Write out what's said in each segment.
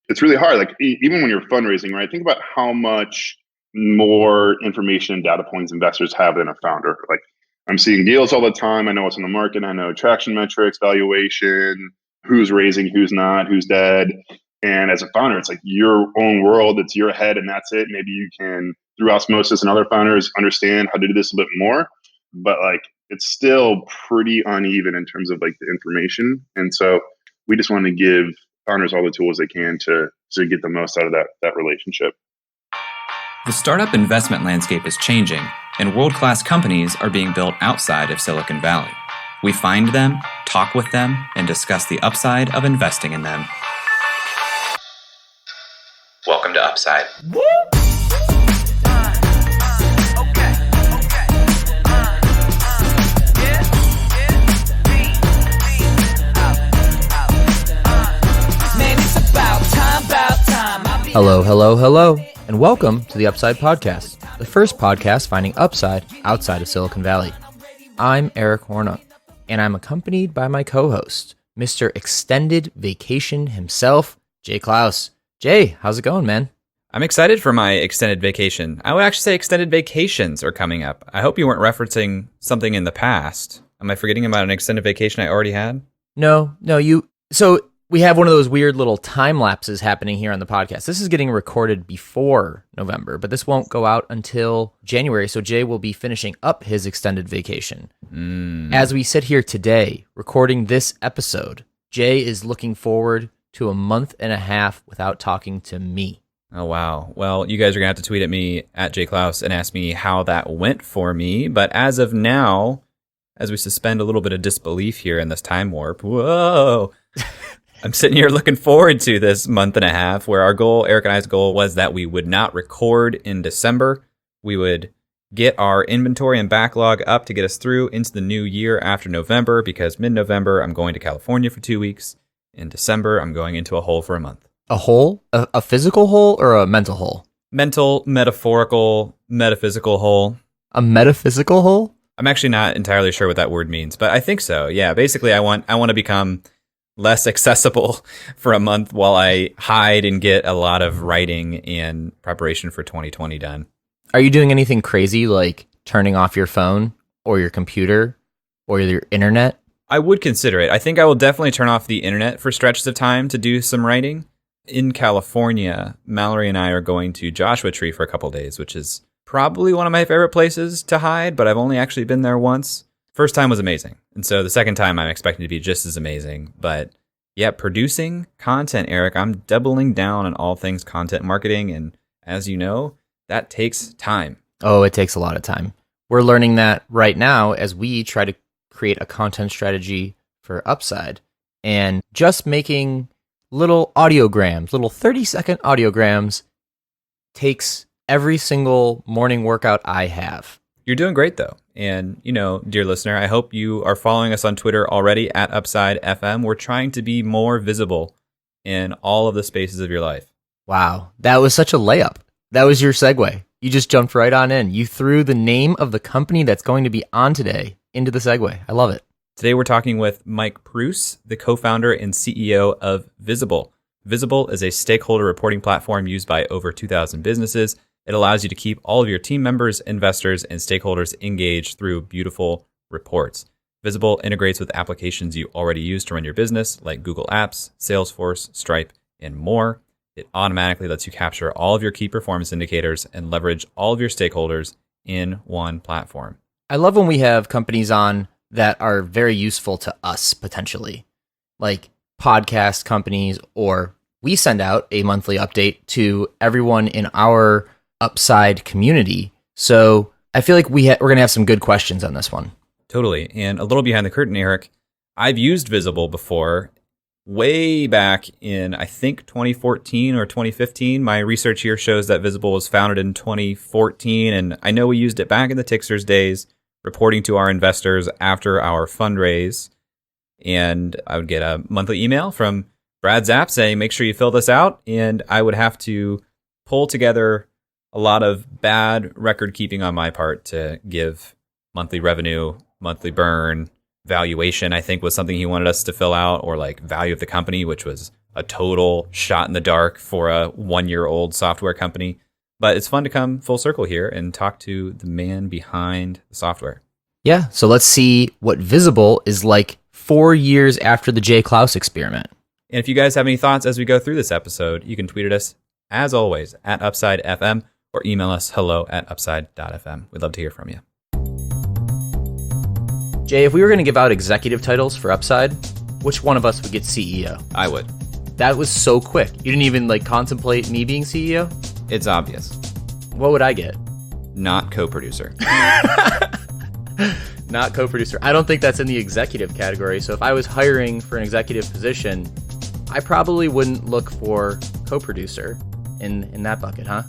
it's really hard. Like even when you're fundraising, right? Think about how much more information and data points investors have than a founder. Like I'm seeing deals all the time. I know what's in the market. I know traction metrics, valuation, who's raising, who's not, who's dead. And as a founder, it's like your own world. It's your head, and that's it. Maybe you can, through osmosis and other founders, understand how to do this a bit more. But like, it's still pretty uneven in terms of like the information. And so we just want to give founders all the tools they can to get the most out of that relationship. The startup investment landscape is changing, and world-class companies are being built outside of Silicon Valley. We find them, talk with them, and discuss the upside of investing in them. Welcome to Upside. Woo! Hello, and welcome to the Upside Podcast, the first podcast finding upside outside of Silicon Valley. I'm Eric Horna, and I'm accompanied by my co-host, Mr. Extended Vacation himself, Jay Klaus. Jay, how's it going, man? I'm excited for my extended vacation. I would actually say extended vacations are coming up. I hope you weren't referencing something in the past. Am I forgetting about an extended vacation I already had? No, So we have one of those weird little time lapses happening here on the podcast. This is getting recorded before November, but this won't go out until January. So Jay will be finishing up his extended vacation. As we sit here today, recording this episode, Jay is looking forward to a month and a half without talking to me. Oh, wow. Well, you guys are going to have to tweet at me at Jay Klaus and ask me how that went for me. But as of now, as we suspend a little bit of disbelief here in this time warp, whoa, I'm sitting here looking forward to this month and a half where our goal, Eric and I's goal, was that we would not record in December. We would get our inventory and backlog up to get us through into the new year after November, because mid-November, I'm going to California for 2 weeks. In December, I'm going into a hole for a month. A hole? A physical hole or a mental hole? Mental, metaphorical, metaphysical hole. A metaphysical hole? I'm actually not entirely sure what that word means, but I think so. Yeah, basically, I want to become less accessible for a month while I hide and get a lot of writing and preparation for 2020 done. Are you doing anything crazy like turning off your phone or your computer or your internet? I would consider it. I think I will definitely turn off the internet for stretches of time to do some writing. In California, Mallory and I are going to Joshua Tree for a couple days, which is probably one of my favorite places to hide, but I've only actually been there once. First time was amazing. And so the second time I'm expecting to be just as amazing. But yeah, producing content, Eric, I'm doubling down on all things content marketing. And as you know, that takes time. Oh, it takes a lot of time. We're learning that right now as we try to create a content strategy for Upside. And just making little audiograms, little 30-second audiograms takes every single morning workout I have. You're doing great, though. And, dear listener, I hope you are following us on Twitter already at Upside FM. We're trying to be more visible in all of the spaces of your life. Wow, that was such a layup. That was your segue. You just jumped right on in. You threw the name of the company that's going to be on today into the segue. I love it. Today we're talking with Mike Preuss, the co-founder and CEO of Visible. Visible is a stakeholder reporting platform used by over 2,000 businesses. It allows you to keep all of your team members, investors, and stakeholders engaged through beautiful reports. Visible integrates with applications you already use to run your business, like Google Apps, Salesforce, Stripe, and more. It automatically lets you capture all of your key performance indicators and leverage all of your stakeholders in one platform. I love when we have companies on that are very useful to us, potentially, like podcast companies, or we send out a monthly update to everyone in our Upside community. So I feel like we're going to have some good questions on this one. Totally. And a little behind the curtain, Eric, I've used Visible before, way back in, I think, 2014 or 2015. My research here shows that Visible was founded in 2014, and I know we used it back in the Tixers days, reporting to our investors after our fundraise. And I would get a monthly email from Brad Zapp saying, make sure you fill this out. And I would have to pull together a lot of bad record keeping on my part to give monthly revenue, monthly burn, valuation, I think was something he wanted us to fill out, or like value of the company, which was a total shot in the dark for a 1-year-old software company. But it's fun to come full circle here and talk to the man behind the software. Yeah, so let's see what Visible is like 4 years after the Jay Klaus experiment. And if you guys have any thoughts as we go through this episode, you can tweet at us, as always, at UpsideFM, or email us hello@upside.fm. We'd love to hear from you. Jay, if we were going to give out executive titles for Upside, which one of us would get CEO? I would. That was so quick. You didn't even contemplate me being CEO? It's obvious. What would I get? Not co-producer. Not co-producer. I don't think that's in the executive category. So if I was hiring for an executive position, I probably wouldn't look for co-producer in that bucket, huh?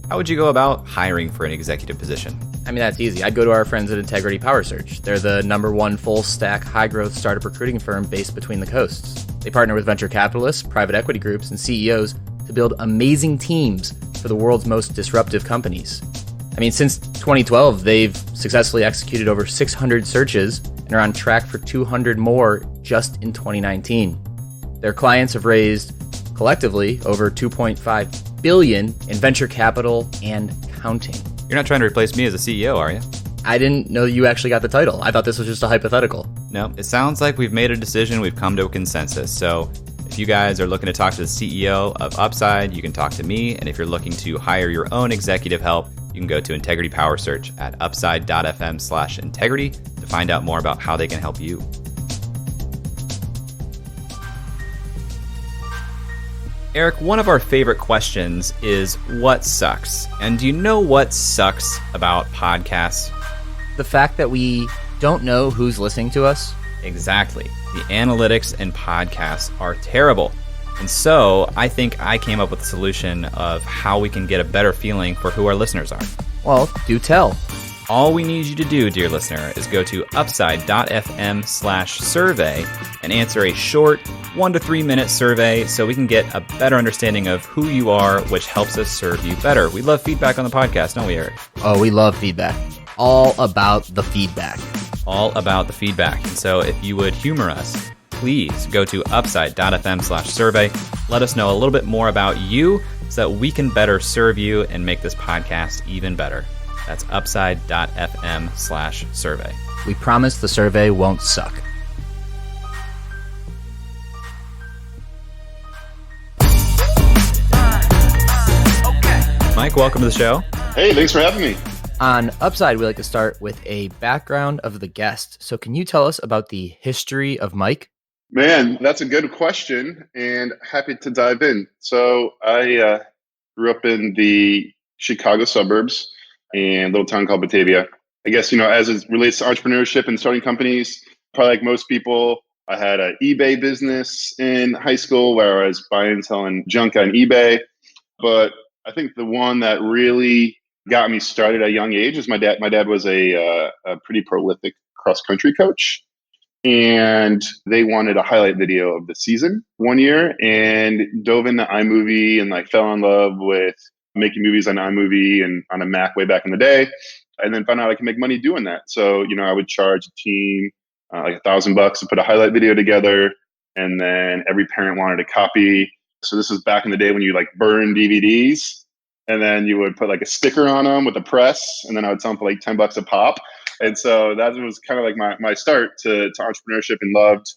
How would you go about hiring for an executive position? I mean, that's easy. I'd go to our friends at Integrity Power Search. They're the #1 full-stack, high-growth startup recruiting firm based between the coasts. They partner with venture capitalists, private equity groups, and CEOs to build amazing teams for the world's most disruptive companies. I mean, since 2012, they've successfully executed over 600 searches and are on track for 200 more just in 2019. Their clients have raised, collectively, over $2.5 billion in venture capital and counting. You're not trying to replace me as a CEO, are you? I didn't know you actually got the title. I thought this was just a hypothetical. No, it sounds like we've made a decision. We've come to a consensus. So if you guys are looking to talk to the CEO of Upside, you can talk to me. And if you're looking to hire your own executive help, you can go to Integrity Power Search at upside.fm/integrity to find out more about how they can help you. Eric, one of our favorite questions is what sucks? And do you know what sucks about podcasts? The fact that we don't know who's listening to us. Exactly. The analytics in podcasts are terrible. And so I think I came up with a solution of how we can get a better feeling for who our listeners are. Well, do tell. All we need you to do, dear listener, is go to upside.fm/survey and answer a short 1 to 3 minute survey so we can get a better understanding of who you are, which helps us serve you better. We love feedback on the podcast, don't we, Eric? Oh, we love feedback. All about the feedback. All about the feedback. And so if you would humor us, please go to upside.fm/survey. Let us know a little bit more about you so that we can better serve you and make this podcast even better. That's upside.fm/survey. We promise the survey won't suck. Mike, welcome to the show. Hey, thanks for having me. On Upside, we like to start with a background of the guest. So can you tell us about the history of Mike? Man, that's a good question, and happy to dive in. So I grew up in the Chicago suburbs in a little town called Batavia. I guess, as it relates to entrepreneurship and starting companies, probably like most people, I had an eBay business in high school where I was buying and selling junk on eBay. But I think the one that really got me started at a young age is my dad. My dad was a pretty prolific cross-country coach. And they wanted a highlight video of the season one year and dove into iMovie and fell in love with making movies on iMovie and on a Mac way back in the day. And then found out I could make money doing that. So, I would charge a team $1,000 to put a highlight video together. And then every parent wanted a copy. So this was back in the day when you burn DVDs and then you would put a sticker on them with a press. And then I would sell them for $10 a pop. And so that was kind of my start to entrepreneurship, and loved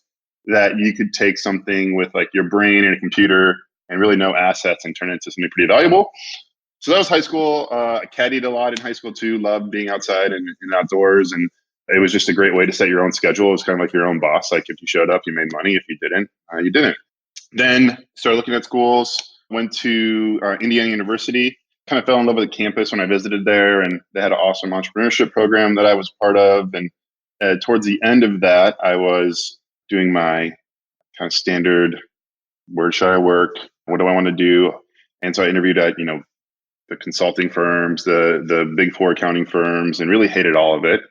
that you could take something with your brain and a computer and really no assets and turn it into something pretty valuable. So that was high school. I caddied a lot in high school too, loved being outside and outdoors. And it was just a great way to set your own schedule. It was kind of like your own boss. If you showed up, you made money. If you didn't, you didn't. Then started looking at schools, went to Indiana University. Kind of fell in love with the campus when I visited there, and they had an awesome entrepreneurship program that I was part of. And towards the end of that, I was doing my kind of standard, where should I work? What do I want to do? And so I interviewed at, the consulting firms, the big four accounting firms, and really hated all of it.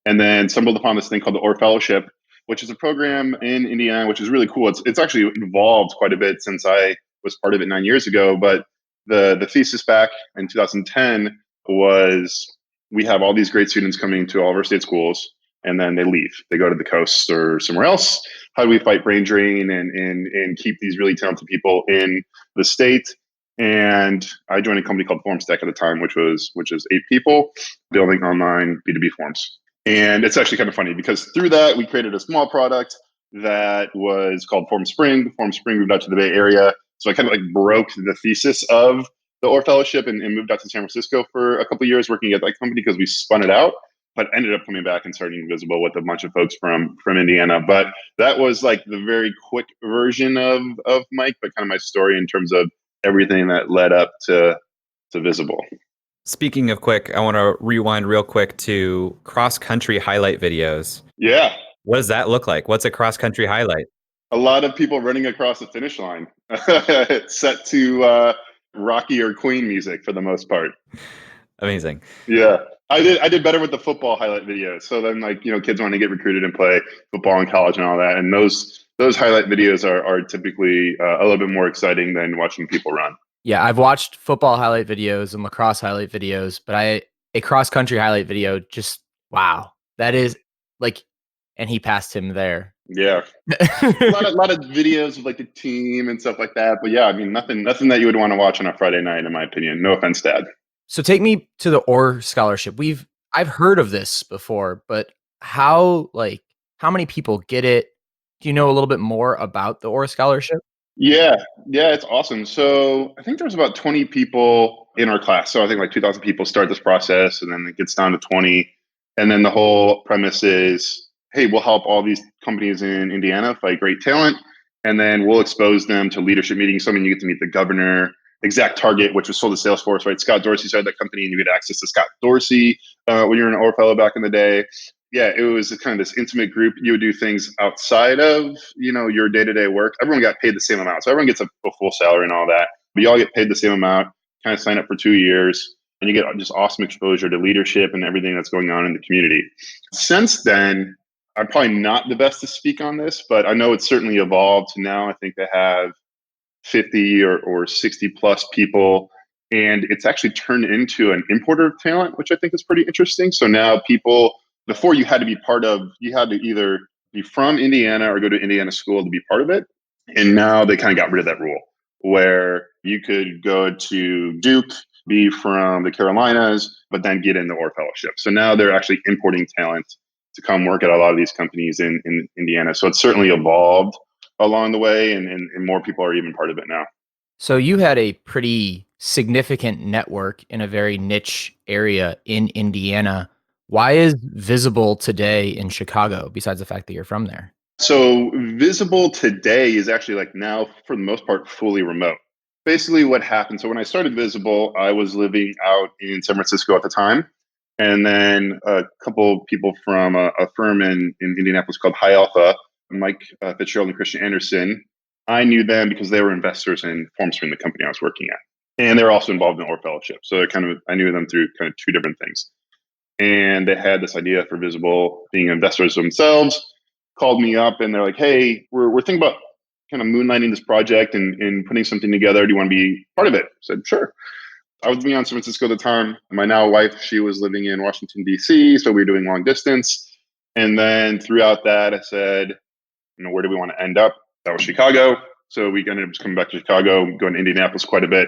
And then stumbled upon this thing called the Orr Fellowship, which is a program in Indiana, which is really cool. It's actually evolved quite a bit since I was part of it 9 years ago, but the thesis back in 2010 was, we have all these great students coming to all of our state schools. and then they leave. They go to the coast or somewhere else. How do we fight brain drain and keep these really talented people in the state? And I joined a company called Formspring at the time, which is 8 people building online B2B forms. And it's actually kind of funny because through that, we created a small product that was called Formspring. Formspring moved out to the Bay Area. So I kind of like broke the thesis of the Orr Fellowship and moved out to San Francisco for a couple of years working at that company because we spun it out, but ended up coming back and starting Visible with a bunch of folks from Indiana. But that was like the very quick version of Mike, but kind of my story in terms of everything that led up to Visible. Speaking of quick, I want to rewind real quick to cross-country highlight videos. Yeah. What does that look like? What's a cross-country highlight? A lot of people running across the finish line. It's set to Rocky or Queen music for the most part. Amazing. Yeah. I did better with the football highlight videos. So then kids want to get recruited and play football in college and all that. And those highlight videos are typically a little bit more exciting than watching people run. Yeah, I've watched football highlight videos and lacrosse highlight videos, but a cross country highlight video, just wow. That is like, and he passed him there. Yeah. a lot of videos of like the team and stuff like that. But yeah, I mean nothing that you would want to watch on a Friday night, in my opinion. No offense, Dad. So take me to the Orr Scholarship. I've heard of this before, but how many people get it? Do you know a little bit more about the Orr Scholarship? Yeah, it's awesome. So I think there's about 20 people in our class. So I think like 2,000 people start this process, and then it gets down to 20. And then the whole premise is, hey, we'll help all these companies in Indiana fight great talent, and then we'll expose them to leadership meetings. So I mean, you get to meet the governor, Exact Target, which was sold to Salesforce, right? Scott Dorsey started that company, and you get access to Scott Dorsey when you're an Orr Fellow back in the day. Yeah, it was kind of this intimate group. You would do things outside of, your day-to-day work. Everyone got paid the same amount. So everyone gets a full salary and all that. But you all get paid the same amount, kind of sign up for 2 years, and you get just awesome exposure to leadership and everything that's going on in the community. Since then, I'm probably not the best to speak on this, but I know it's certainly evolved to now. I think they have 50 or 60 plus people, and it's actually turned into an importer of talent, which I think is pretty interesting. So now people, before you had to either be from Indiana or go to Indiana school to be part of it. And now they kind of got rid of that rule where you could go to Duke, be from the Carolinas, but then get in the Orr Fellowship. So now they're actually importing talent to come work at a lot of these companies in Indiana. So it's certainly evolved along the way, and more people are even part of it now. So you had a pretty significant network in a very niche area in Indiana. Why is Visible today in Chicago, besides the fact that you're from there? So Visible today is actually like now, for the most part, fully remote. Basically what happened, so when I started Visible, I was living out in San Francisco at the time. And then a couple of people from a firm in Indianapolis called High Alpha, Mike Fitzgerald and Christian Anderson, I knew them because they were investors in Formspring, the company I was working at. And they're also involved in Orr Fellowship. So I knew them through kind of 2 different things. And they had this idea for Visible, being investors themselves, called me up and they're like, hey, we're thinking about kind of moonlighting this project and putting something together. Do you want to be part of it? I said, sure. I was living in San Francisco at the time. My now wife, she was living in Washington, D.C., so we were doing long distance. And then throughout that, I said, where do we want to end up? That was Chicago. So we ended up just coming back to Chicago, going to Indianapolis quite a bit.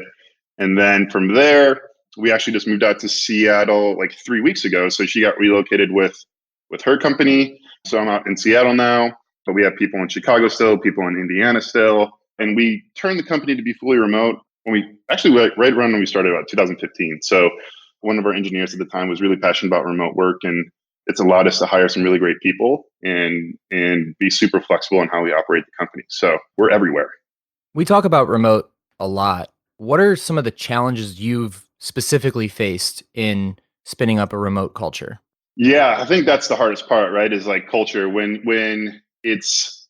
And then from there, we actually just moved out to Seattle like 3 weeks ago. So she got relocated with her company. So I'm out in Seattle now, but we have people in Chicago still, people in Indiana still. And we turned the company to be fully remote when we actually right around when we started, about 2015. So one of our engineers at the time was really passionate about remote work, and it's allowed us to hire some really great people and be super flexible in how we operate the company. So we're everywhere. We talk about remote a lot. What are some of the challenges you've specifically faced in spinning up a remote culture? Yeah, I think that's the hardest part, right? Is like culture. When it's,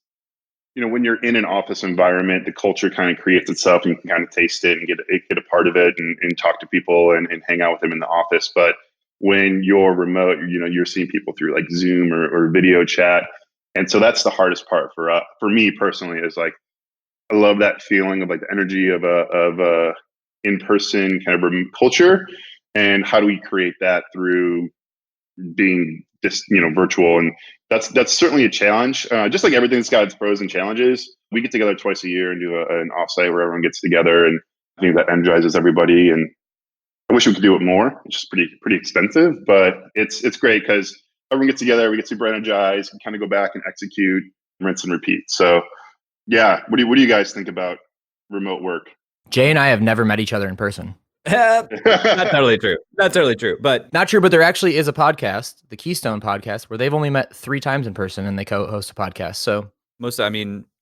when you're in an office environment, the culture kind of creates itself, and you can kind of taste it and get a part of it and talk to people and hang out with them in the office. But when you're remote, you're seeing people through like Zoom or video chat. And so that's the hardest part for me personally, is like, I love that feeling of like the energy of a in-person kind of culture. And how do we create that through being just, virtual. And that's certainly a challenge. Just like everything's got its pros and challenges. We get together twice a year and do an offsite where everyone gets together, and I think that energizes everybody. And I wish we could do it more. It's just pretty expensive, but it's great because everyone gets together, we get super energized, and kind of go back and execute, rinse and repeat. So yeah, what do you guys think about remote work? Jay and I have never met each other in person. Not totally true. Not totally true. But Not true, but there actually is a podcast, the Keystone podcast, where they've only met 3 times in person and they co-host a podcast. So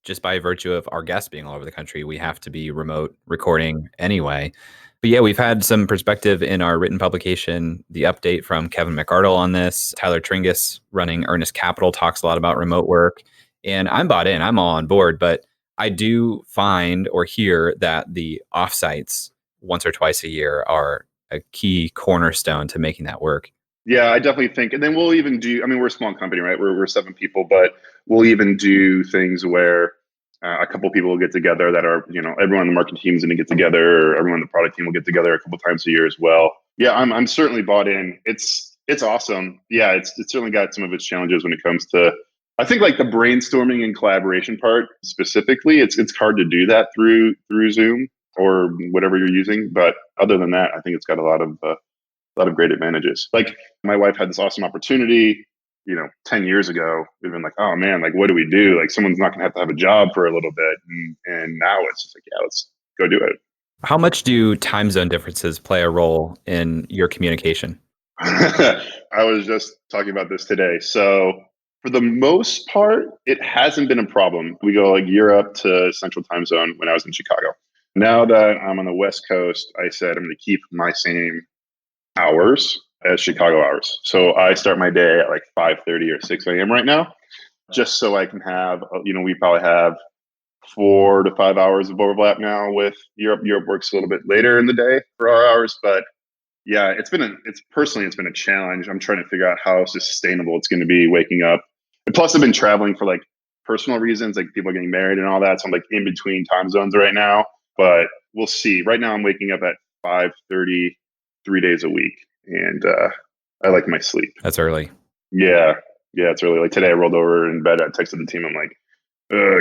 just by virtue of our guests being all over the country, we have to be remote recording anyway. But yeah, we've had some perspective in our written publication, the update from Kevin McArdle on this. Tyler Tringus running Earnest Capital talks a lot about remote work. And I'm bought in, I'm all on board, but I do find or hear that the offsites once or twice a year are a key cornerstone to making that work. Yeah, I definitely think. And then we'll even do, we're a small company, right? We're 7 people, but we'll even do things where a couple of people will get together that are, everyone on the marketing team is going to get together, or everyone on the product team will get together a couple of times a year as well. Yeah, I'm certainly bought in. It's awesome. Yeah, it's certainly got some of its challenges when it comes to, I think, like the brainstorming and collaboration part specifically. It's hard to do that through Zoom or whatever you're using. But other than that, I think it's got a lot of great advantages. Like my wife had this awesome opportunity, 10 years ago. We've been like, oh man, like what do we do? Like someone's not gonna have a job for a little bit. And now it's just like, yeah, let's go do it. How much do time zone differences play a role in your communication? I was just talking about this today. So for the most part, it hasn't been a problem. We go like Europe to Central Time Zone when I was in Chicago. Now that I'm on the West Coast, I said I'm going to keep my same hours as Chicago hours. So I start my day at like 5:30 or 6 a.m. right now, just so I can have, we probably have 4 to 5 hours of overlap now with Europe. Europe works a little bit later in the day for our hours, but yeah, it's been a challenge. I'm trying to figure out how sustainable it's going to be waking up. And plus I've been traveling for like personal reasons, like people are getting married and all that. So I'm like in between time zones right now, but we'll see. Right now I'm waking up at 5:30, 3 days a week. And I like my sleep. That's early. Yeah, it's early. Like today I rolled over in bed. I texted the team. I'm like,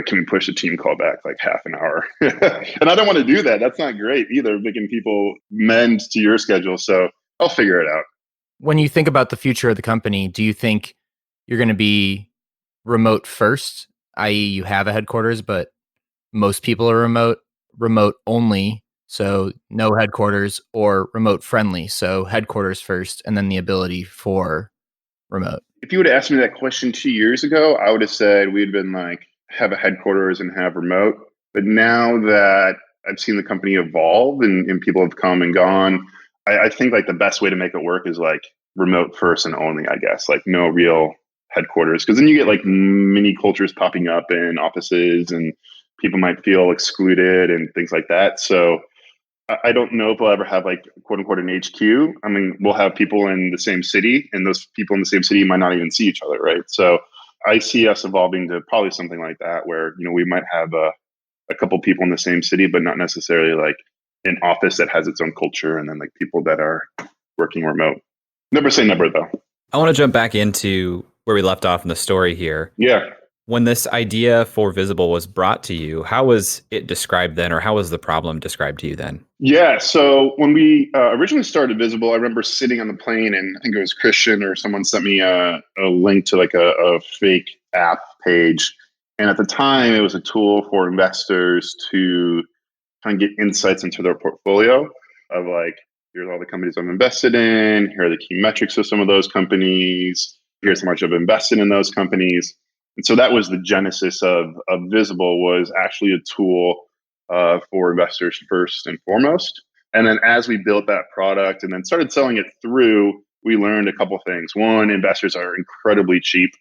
can we push the team call back like half an hour? And I don't want to do that. That's not great either, making people mend to your schedule. So I'll figure it out. when you think about the future of the company, do you think you're going to be remote first, i.e. you have a headquarters, but most people are remote only, so no headquarters, or remote friendly, so headquarters first, and then the ability for remote? If you would have asked me that question 2 years ago, I would have said we'd been like, have a headquarters and have remote. But now that I've seen the company evolve and people have come and gone, I think like the best way to make it work is like remote first and only, I guess, like no real headquarters. Because then you get like mini cultures popping up in offices and people might feel excluded and things like that. So I don't know if we'll ever have like quote unquote an HQ. I mean, we'll have people in the same city, and those people in the same city might not even see each other, right? So I see us evolving to probably something like that, where we might have a couple people in the same city, but not necessarily like an office that has its own culture, and then like people that are working remote. Never say never, though. I want to jump back into where we left off in the story here. Yeah. When this idea for Visible was brought to you, how was it described then, or how was the problem described to you then? Yeah. So when we originally started Visible, I remember sitting on the plane, and I think it was Christian or someone sent me a link to like a fake app page. And at the time, it was a tool for investors to kind of get insights into their portfolio of like, here's all the companies I've invested in. Here are the key metrics of some of those companies. Here's how much I've invested in those companies. And so that was the genesis of Visible, was actually a tool for investors first and foremost. And then as we built that product and then started selling it through, we learned a couple things. One, investors are incredibly cheap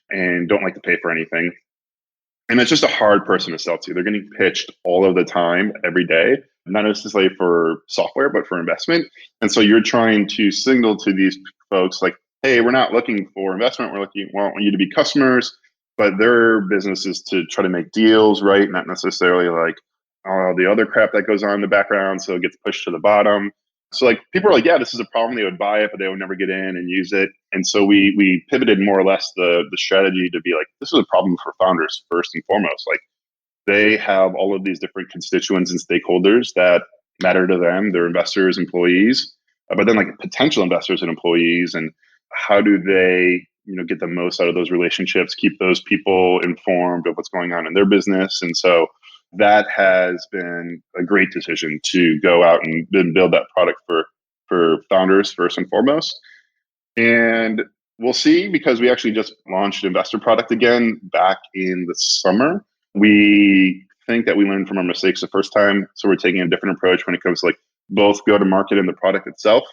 and don't like to pay for anything. And it's just a hard person to sell to. They're getting pitched all of the time, every day, not necessarily for software, but for investment. And so you're trying to signal to these folks like, hey, we're not looking for investment. We want you to be customers, but their business is to try to make deals, right? Not necessarily like all the other crap that goes on in the background. So it gets pushed to the bottom. So like people are like, yeah, this is a problem. They would buy it, but they would never get in and use it. And so we pivoted more or less the strategy to be like, this is a problem for founders first and foremost. Like they have all of these different constituents and stakeholders that matter to them, their investors, employees, but then like potential investors and employees, and how do they, get the most out of those relationships, keep those people informed of what's going on in their business. And so that has been a great decision to go out and then build that product for founders first and foremost. And we'll see, because we actually just launched an investor product again back in the summer. We think that we learned from our mistakes the first time. So we're taking a different approach when it comes to like both go to market and the product itself,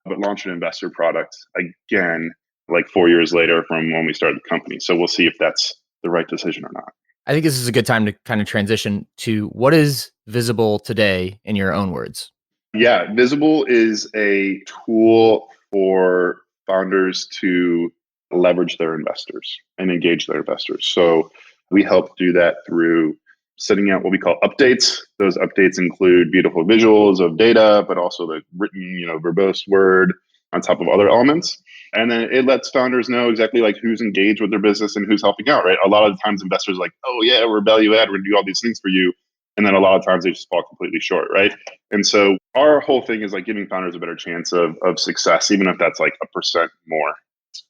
but launch an investor product again, like 4 years later from when we started the company. So we'll see if that's the right decision or not. I think this is a good time to kind of transition to what is Visible today in your own words. Yeah, Visible is a tool for founders to leverage their investors and engage their investors. So we help do that through sending out what we call updates. Those updates include beautiful visuals of data, but also the written, verbose word on top of other elements. And then it lets founders know exactly like who's engaged with their business and who's helping out, right? A lot of the times investors are like, oh yeah, we're value add, we're gonna do all these things for you. And then a lot of times they just fall completely short, right? And so our whole thing is like giving founders a better chance of success, even if that's like 1% more.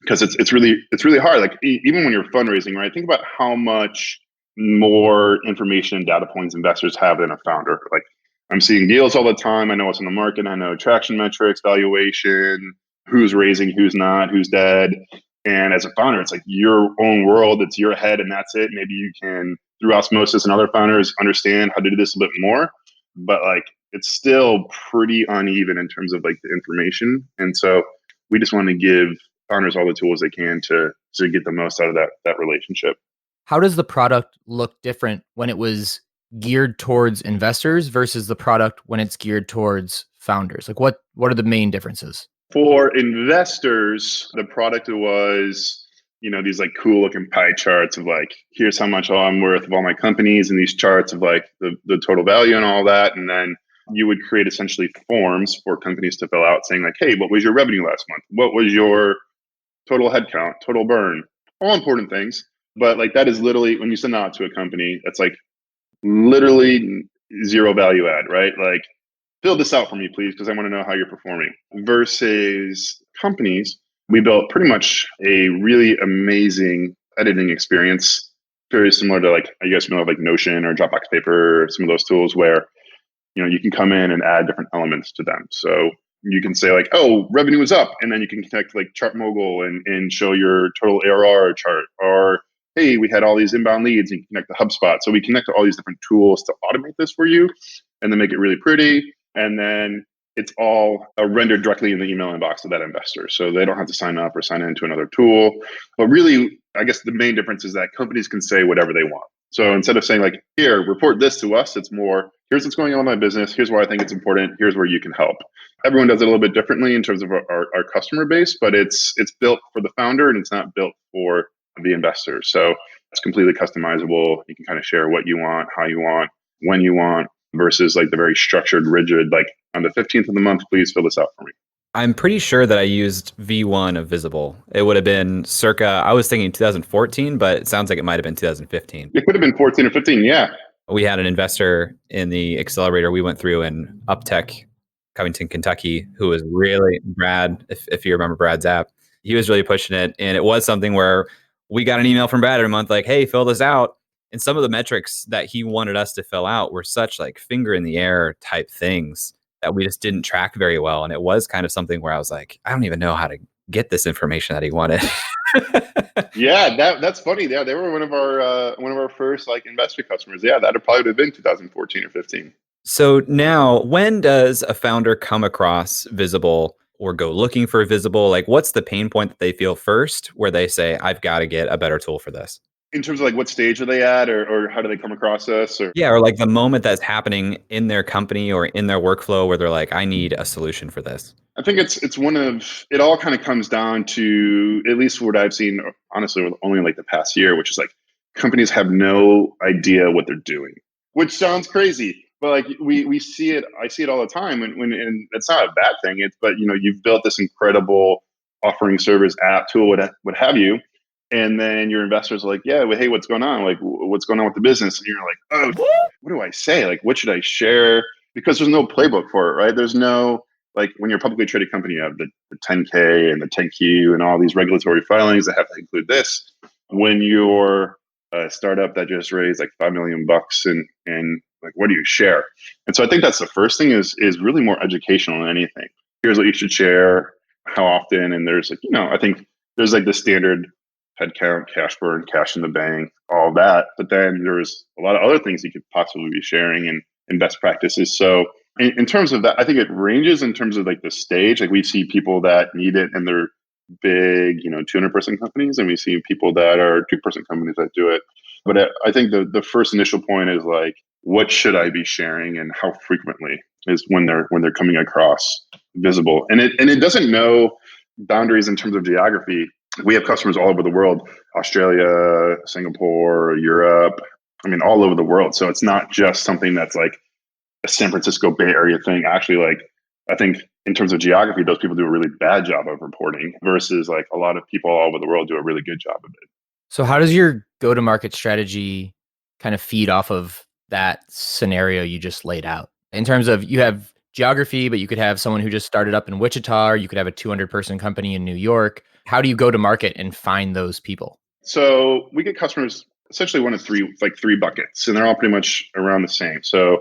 Because it's really hard. Like even when you're fundraising, right? Think about how much more information and data points investors have than a founder. Like I'm seeing deals all the time. I know what's in the market. I know traction metrics, valuation, who's raising, who's not, who's dead. And as a founder, it's like your own world. It's your head, and that's it. Maybe you can, through osmosis and other founders, understand how to do this a bit more. But like it's still pretty uneven in terms of like the information. And so we just want to give founders all the tools they can to get the most out of that relationship. How does the product look different when it was geared towards investors versus the product when it's geared towards founders? Like what are the main differences? For investors, the product was, these like cool looking pie charts of like, here's how much I'm worth of all my companies, and these charts of like the total value and all that. And then you would create essentially forms for companies to fill out saying like, hey, what was your revenue last month? What was your total headcount, total burn? All important things. But like that is literally, when you send out to a company, that's like literally zero value add, right? Like fill this out for me, please, because I want to know how you're performing. Versus companies, we built pretty much a really amazing editing experience, very similar to like, you guys know of like Notion or Dropbox Paper, or some of those tools where, you can come in and add different elements to them. So you can say like, oh, revenue is up. And then you can connect like ChartMogul and show your total ARR chart. Or, hey, we had all these inbound leads, and you can connect to HubSpot. So we connect to all these different tools to automate this for you and then make it really pretty. And then it's all rendered directly in the email inbox of that investor. So they don't have to sign up or sign into another tool. But really, I guess the main difference is that companies can say whatever they want. So instead of saying like, here, report this to us, it's more, here's what's going on in my business. Here's why I think it's important. Here's where you can help. Everyone does it a little bit differently in terms of our customer base, but it's built for the founder and it's not built for the investor. So it's completely customizable. You can kind of share what you want, how you want, when you want, versus like the very structured, rigid, like on the 15th of the month, please fill this out for me. I'm pretty sure that I used V1 of Visible. It would have been circa, I was thinking 2014, but it sounds like it might have been 2015. It could have been 14 or 15, yeah. We had an investor in the accelerator we went through in UpTech, Covington, Kentucky, who was really, Brad, if you remember Brad's app, he was really pushing it. And it was something where we got an email from Brad every month like, hey, fill this out. And some of the metrics that he wanted us to fill out were such like finger in the air type things that we just didn't track very well. And it was kind of something where I was like, I don't even know how to get this information that he wanted. Yeah, that's funny. Yeah, they were one of our first like investor customers. Yeah, that'd probably have been 2014 or 15. So now, when does a founder come across Visible or go looking for Visible? Like, what's the pain point that they feel first where they say, I've got to get a better tool for this? In terms of like what stage are they at, or how do they come across us? Or yeah, or like the moment that's happening in their company or in their workflow where they're like, I need a solution for this. I think it's one of, it all kind of comes down to, at least what I've seen, honestly, only like the past year, which is like companies have no idea what they're doing, which sounds crazy. But like we see it, I see it all the time, and it's not a bad thing. But you've built this incredible offering service app tool, what have you, and then your investors are like, yeah, well, hey, what's going on? Like, what's going on with the business? And you're like, oh, what do I say? Like, what should I share? Because there's no playbook for it, right? There's no, like, when you're a publicly traded company, you have the 10K and the 10Q and all these regulatory filings that have to include this. When you're a startup that just raised like $5 million and like, what do you share? And so I think that's the first thing is really more educational than anything. Here's what you should share, how often, and there's like, I think there's like the standard headcount, cash burn, cash in the bank, all that. But then there's a lot of other things you could possibly be sharing and best practices. So in terms of that, I think it ranges in terms of like the stage. Like we see people that need it and they're big, 200-person companies, and we see people that are 2-person companies that do it. But I think the first initial point is like, what should I be sharing and how frequently is when they're coming across Visible. And it doesn't know boundaries in terms of geography. We have customers all over the world, Australia, Singapore, Europe, all over the world. So it's not just something that's like a San Francisco Bay Area thing. Actually, like, I think in terms of geography, those people do a really bad job of reporting versus like a lot of people all over the world do a really good job of it. So how does your go-to-market strategy kind of feed off of that scenario you just laid out? In terms of, you have geography, but you could have someone who just started up in Wichita, or you could have a 200-person company in New York. How do you go to market and find those people? So we get customers essentially one of three buckets, and they're all pretty much around the same. So a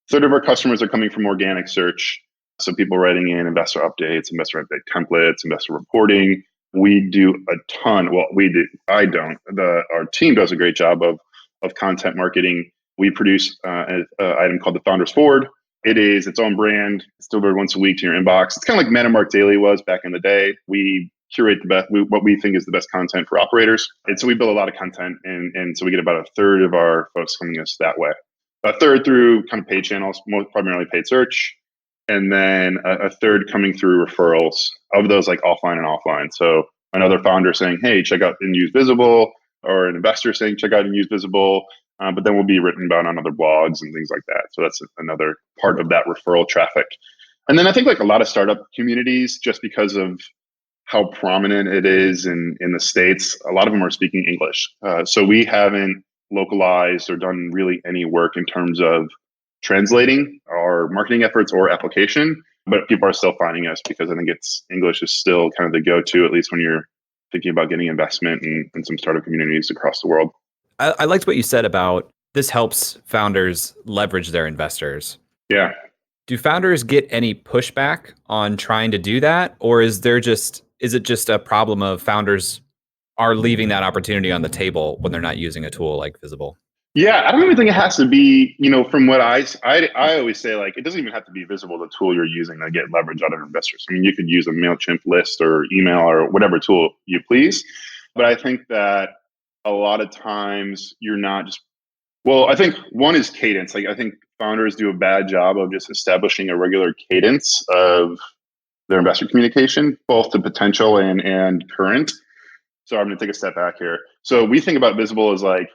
third of our customers are coming from organic search. So people writing in investor updates, investor update templates, investor reporting. We do a ton. Well, we do. I don't. Our team does a great job of content marketing. We produce an item called the Founders Forward. It is its own brand. It's delivered once a week to your inbox. It's kind of like Metamark Daily was back in the day. We curate what we think is the best content for operators. And so we build a lot of content. And so we get about a third of our folks coming to us that way. A third through kind of paid channels, primarily paid search. And then a third coming through referrals of those like offline and offline. So another founder saying, hey, check out and use Visible, or an investor saying, check out and use Visible. But then we'll be written about on other blogs and things like that. So that's another part of that referral traffic. And then I think like a lot of startup communities, just because of how prominent it is in the States, a lot of them are speaking English. So we haven't localized or done really any work in terms of translating our marketing efforts or application, but people are still finding us because I think English is still kind of the go-to, at least when you're thinking about getting investment in some startup communities across the world. I liked what you said about this helps founders leverage their investors. Yeah. Do founders get any pushback on trying to do that? Or is it just a problem of founders are leaving that opportunity on the table when they're not using a tool like Visible? Yeah, I don't even think it has to be, from what I always say, like, it doesn't even have to be Visible, the tool you're using to get leverage out of investors. You could use a MailChimp list or email or whatever tool you please. But I think that a lot of times you're not just, I think one is cadence. Like, I think founders do a bad job of just establishing a regular cadence of their investor communication, both to potential and current. So I'm going to take a step back here. So we think about Visible as like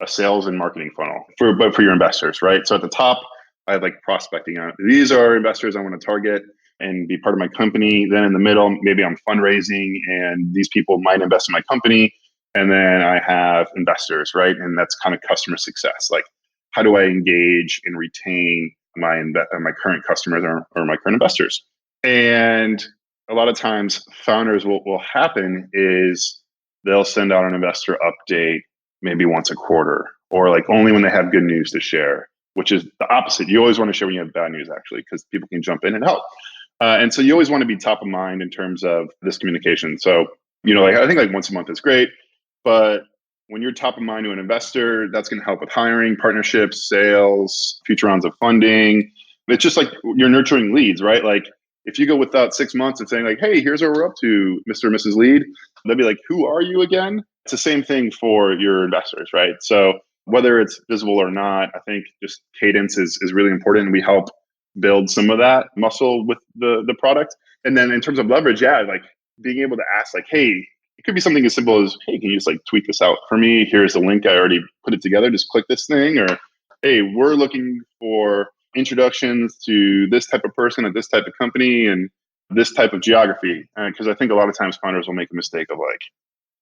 a sales and marketing funnel for your investors, right? So at the top, I have like prospecting on it. These are investors I want to target and be part of my company. Then in the middle, maybe I'm fundraising and these people might invest in my company. And then I have investors, right? And that's kind of customer success. Like, how do I engage and retain my current customers or my current investors? And a lot of times founders will happen is they'll send out an investor update maybe once a quarter, or like only when they have good news to share, which is the opposite. You always want to share when you have bad news, actually, because people can jump in and help. And so you always want to be top of mind in terms of this communication. So, I think like once a month is great, but when you're top of mind to an investor, that's going to help with hiring, partnerships, sales, future rounds of funding. It's just like you're nurturing leads, right? Like, if you go without 6 months and saying like, hey, here's what we're up to, Mr. and Mrs. Lead, they'll be like, who are you again? It's the same thing for your investors, right? So whether it's Visible or not, I think just cadence is really important. And we help build some of that muscle with the product. And then in terms of leverage, yeah, like being able to ask like, hey, it could be something as simple as, hey, can you just like tweak this out for me? Here's the link. I already put it together. Just click this thing. Or hey, we're looking for introductions to this type of person at this type of company and this type of geography. Because I think a lot of times founders will make a mistake of like,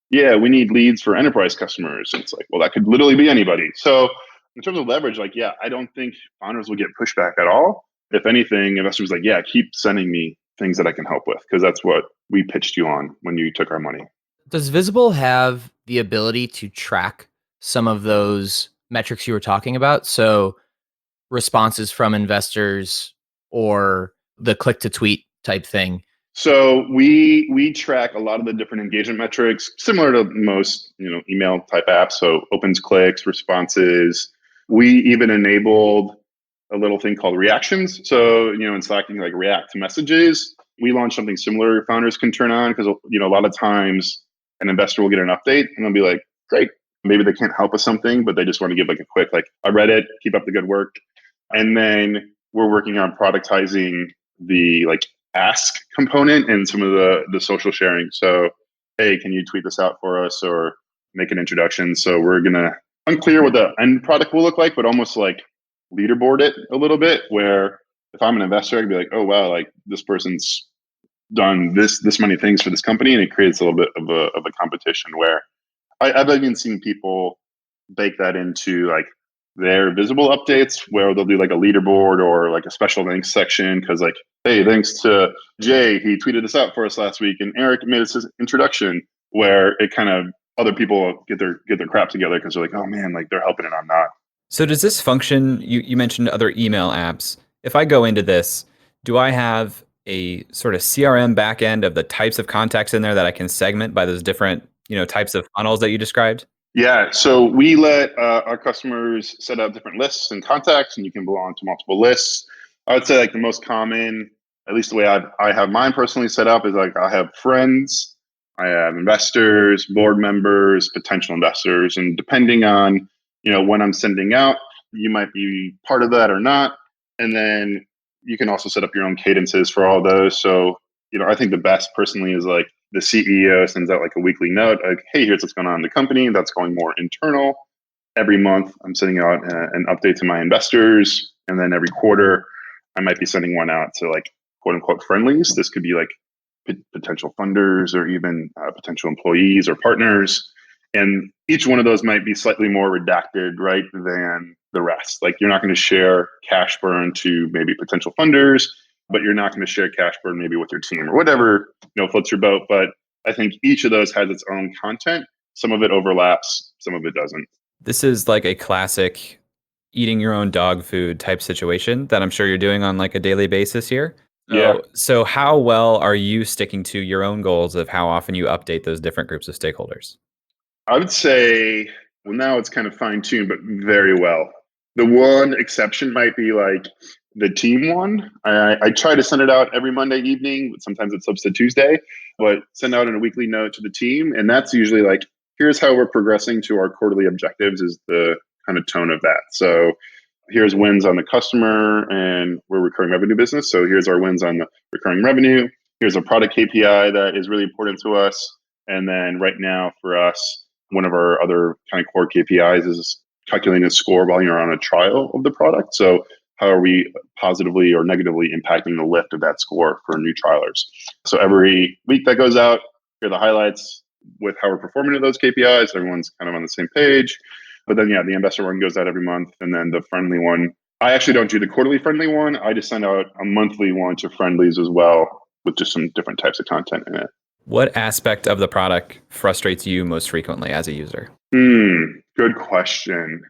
yeah, we need leads for enterprise customers. And it's like, well, that could literally be anybody. So in terms of leverage, like, yeah, I don't think founders will get pushback at all. If anything, investors like, yeah, keep sending me things that I can help with, because that's what we pitched you on when you took our money. Does Visible have the ability to track some of those metrics you were talking about? So responses from investors or the click to tweet type thing. So we track a lot of the different engagement metrics, similar to most email type apps. So opens, clicks, responses. We even enabled a little thing called reactions. So in Slack you can like react to messages. We launched something similar founders can turn on, because a lot of times an investor will get an update and they'll be like, great, maybe they can't help with something, but they just want to give like a quick like, I read it, keep up the good work. And then we're working on productizing the like ask component and some of the social sharing. So, hey, can you tweet this out for us or make an introduction? So we're gonna unclear what the end product will look like, but almost like leaderboard it a little bit, where if I'm an investor, I could be like, oh wow, like this person's done this many things for this company, and it creates a little bit of a competition where I've even seen people bake that into like their visible updates, where they'll do like a leaderboard or like a special thanks section, because like, hey, thanks to Jay, he tweeted this out for us last week, and Eric made us his introduction, where it kind of other people get their crap together because they're like, oh man, like they're helping and I'm not. So does this function, you mentioned other email apps. If I go into this, do I have a sort of CRM backend of the types of contacts in there that I can segment by those different, types of funnels that you described? Yeah, so we let our customers set up different lists and contacts, and you can belong to multiple lists. I would say like the most common, at least the way I have mine personally set up, is like I have friends, I have investors, board members, potential investors, and depending on when I'm sending out, you might be part of that or not. And then you can also set up your own cadences for all those. So I think the best personally is like the CEO sends out like a weekly note, like, hey, here's what's going on in the company. That's going more internal. Every month, I'm sending out an update to my investors. And then every quarter, I might be sending one out to like quote unquote friendlies. This could be like potential funders or even potential employees or partners. And each one of those might be slightly more redacted, right, than the rest. Like you're not going to share cash burn to maybe potential funders, but you're not going to share cash burn maybe with your team or whatever, floats your boat. But I think each of those has its own content. Some of it overlaps, some of it doesn't. This is like a classic eating your own dog food type situation that I'm sure you're doing on like a daily basis here. Yeah. So how well are you sticking to your own goals of how often you update those different groups of stakeholders? I would say, well, now it's kind of fine tuned, but very well. The one exception might be like the team one. I try to send it out every Monday evening, but sometimes it slips to Tuesday, but send out in a weekly note to the team. And that's usually like, here's how we're progressing to our quarterly objectives, is the kind of tone of that. So here's wins on the customer, and we're recurring revenue business. So here's our wins on the recurring revenue. Here's a product KPI that is really important to us. And then right now for us, one of our other kind of core KPIs is calculating a score while you're on a trial of the product. So how are we positively or negatively impacting the lift of that score for new trialers? So every week that goes out, here are the highlights with how we're performing to those KPIs. Everyone's kind of on the same page. But then, yeah, the investor one goes out every month. And then the friendly one, I actually don't do the quarterly friendly one. I just send out a monthly one to friendlies as well, with just some different types of content in it. What aspect of the product frustrates you most frequently as a user? Good question.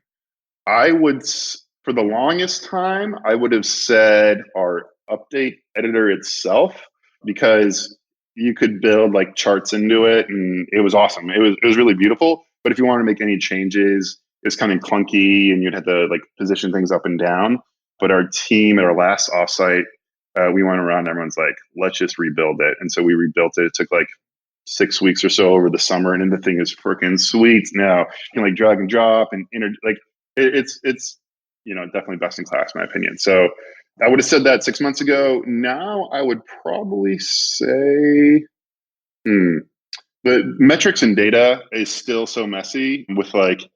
For the longest time, I would have said our update editor itself, because you could build like charts into it and it was awesome. It was really beautiful. But if you want to make any changes, it's kind of clunky and you'd have to like position things up and down. But our team at our last offsite, we went around, everyone's like, let's just rebuild it. And so we rebuilt it. It took like 6 weeks or so over the summer, and then the thing is freaking sweet now. You can like drag and drop and it's definitely best in class, in my opinion. So I would have said that 6 months ago. Now I would probably say the metrics and data is still so messy with like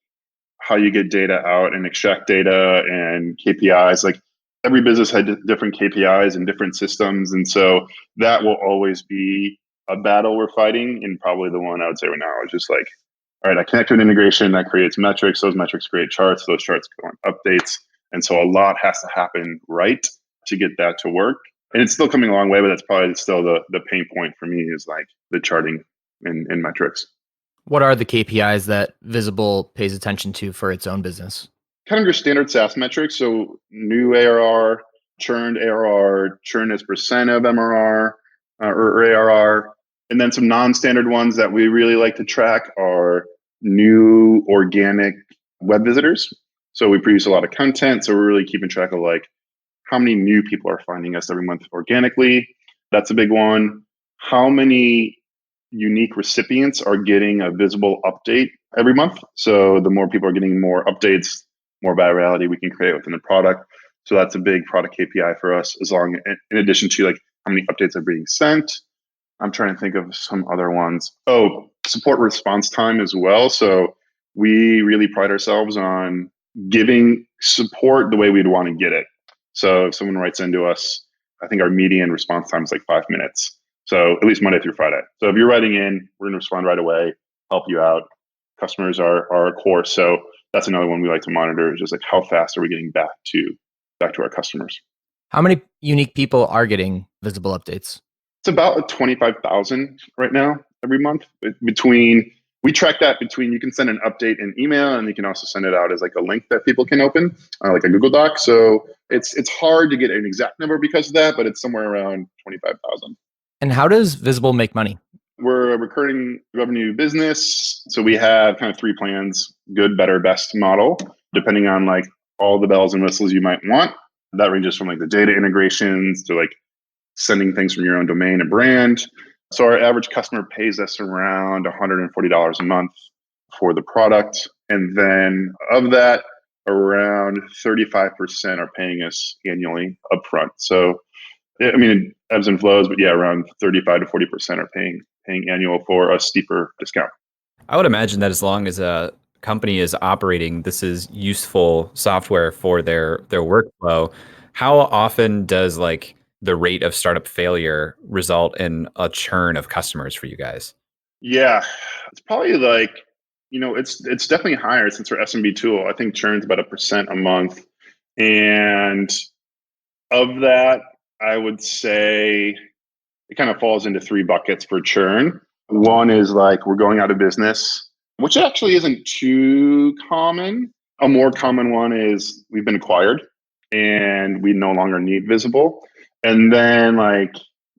how you get data out and extract data and KPIs. Like every business had different KPIs and different systems. And so that will always be a battle we're fighting. And probably the one I would say right now is just like, all right, I connect to an integration that creates metrics. Those metrics create charts. Those charts go on updates. And so a lot has to happen right to get that to work. And it's still coming a long way, but that's probably still the pain point for me is like the charting and metrics. What are the KPIs that Visible pays attention to for its own business? Kind of your standard SaaS metrics. So new ARR, churned ARR, churn as percent of MRR or ARR. And then some non-standard ones that we really like to track are new organic web visitors. So we produce a lot of content. So we're really keeping track of like how many new people are finding us every month organically. That's a big one. How many unique recipients are getting a Visible update every month. So the more people are getting more updates, more virality we can create within the product. So that's a big product KPI for us, in addition to like how many updates are being sent. I'm trying to think of some other ones. Oh, support response time as well. So we really pride ourselves on giving support the way we'd want to get it. So if someone writes into us, I think our median response time is like 5 minutes. So at least Monday through Friday. So if you're writing in, we're going to respond right away, help you out. Customers are our core. So that's another one we like to monitor is just like how fast are we getting back to our customers. How many unique people are getting Visible updates? It's about 25,000 right now every month. We track that between you can send an update in email and you can also send it out as like a link that people can open, like a Google Doc. So it's hard to get an exact number because of that, but it's somewhere around 25,000. And how does Visible make money? We're a recurring revenue business. So we have kind of 3 plans, good, better, best model, depending on like all the bells and whistles you might want. That ranges from like the data integrations to like sending things from your own domain and brand. So our average customer pays us around $140 a month for the product. And then of that, around 35% are paying us annually upfront. So I mean, it ebbs and flows, but yeah, around 35 to 40% are paying annual for a steeper discount. I would imagine that as long as a company is operating, this is useful software for their workflow. How often does like the rate of startup failure result in a churn of customers for you guys? Yeah, it's probably like, it's definitely higher since we're SMB tool. I think churn's about 1% a month. And of that, I would say it kind of falls into 3 buckets for churn. One is like we're going out of business, which actually isn't too common. A more common one is we've been acquired and we no longer need Visible. And then like,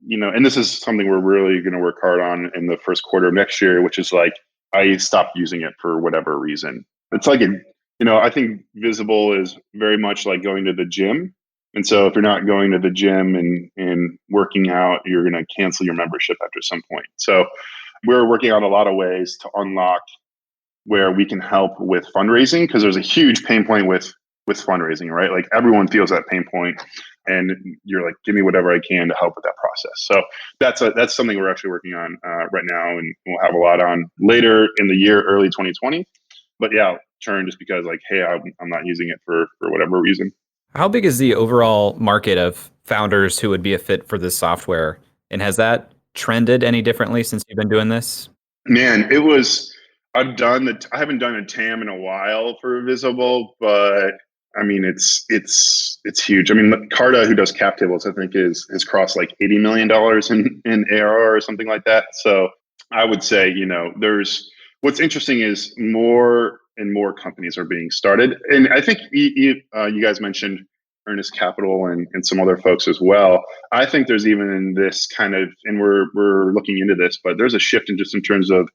and this is something we're really going to work hard on in the first quarter of next year, which is like I stopped using it for whatever reason. It's like, I think Visible is very much like going to the gym. And so if you're not going to the gym and working out, you're going to cancel your membership after some point. So we're working on a lot of ways to unlock where we can help with fundraising, because there's a huge pain point with fundraising, right? Like everyone feels that pain point and you're like, give me whatever I can to help with that process. So that's something we're actually working on right now, and we'll have a lot on later in the year, early 2020. But yeah, churn just because like, hey, I'm not using it for whatever reason. How big is the overall market of founders who would be a fit for this software? And has that trended any differently since you've been doing this? Man, I haven't done a TAM in a while for Visible, but I mean, it's huge. I mean, Carta, who does cap tables, I think has crossed like $80 million in ARR or something like that. So I would say, what's interesting is more and more companies are being started. And I think you guys mentioned Earnest Capital and some other folks as well. I think there's even this kind of, and we're looking into this, but there's a shift in terms of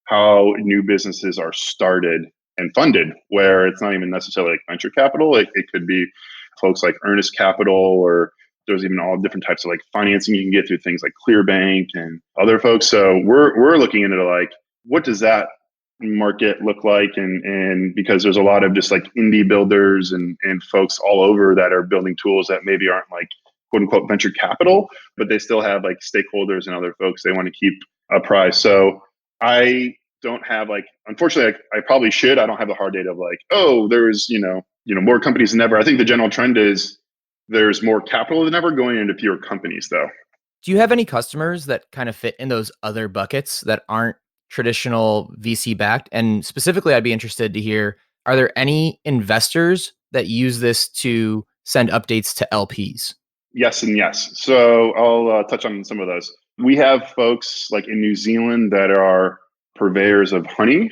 how new businesses are started and funded, where it's not even necessarily like venture capital. It could be folks like Earnest Capital, or there's even all different types of like financing you can get through things like Clearbank and other folks. So we're looking into like, what does that market look like? And because there's a lot of just like indie builders and folks all over that are building tools that maybe aren't like quote unquote venture capital, but they still have like stakeholders and other folks they want to keep apprised. So I don't have like, unfortunately, I probably should. I don't have the hard data of like, oh, there's, more companies than ever. I think the general trend is there's more capital than ever going into fewer companies though. Do you have any customers that kind of fit in those other buckets that aren't traditional VC backed? And specifically, I'd be interested to hear, are there any investors that use this to send updates to LPs? Yes and yes. So I'll touch on some of those. We have folks like in New Zealand that are purveyors of honey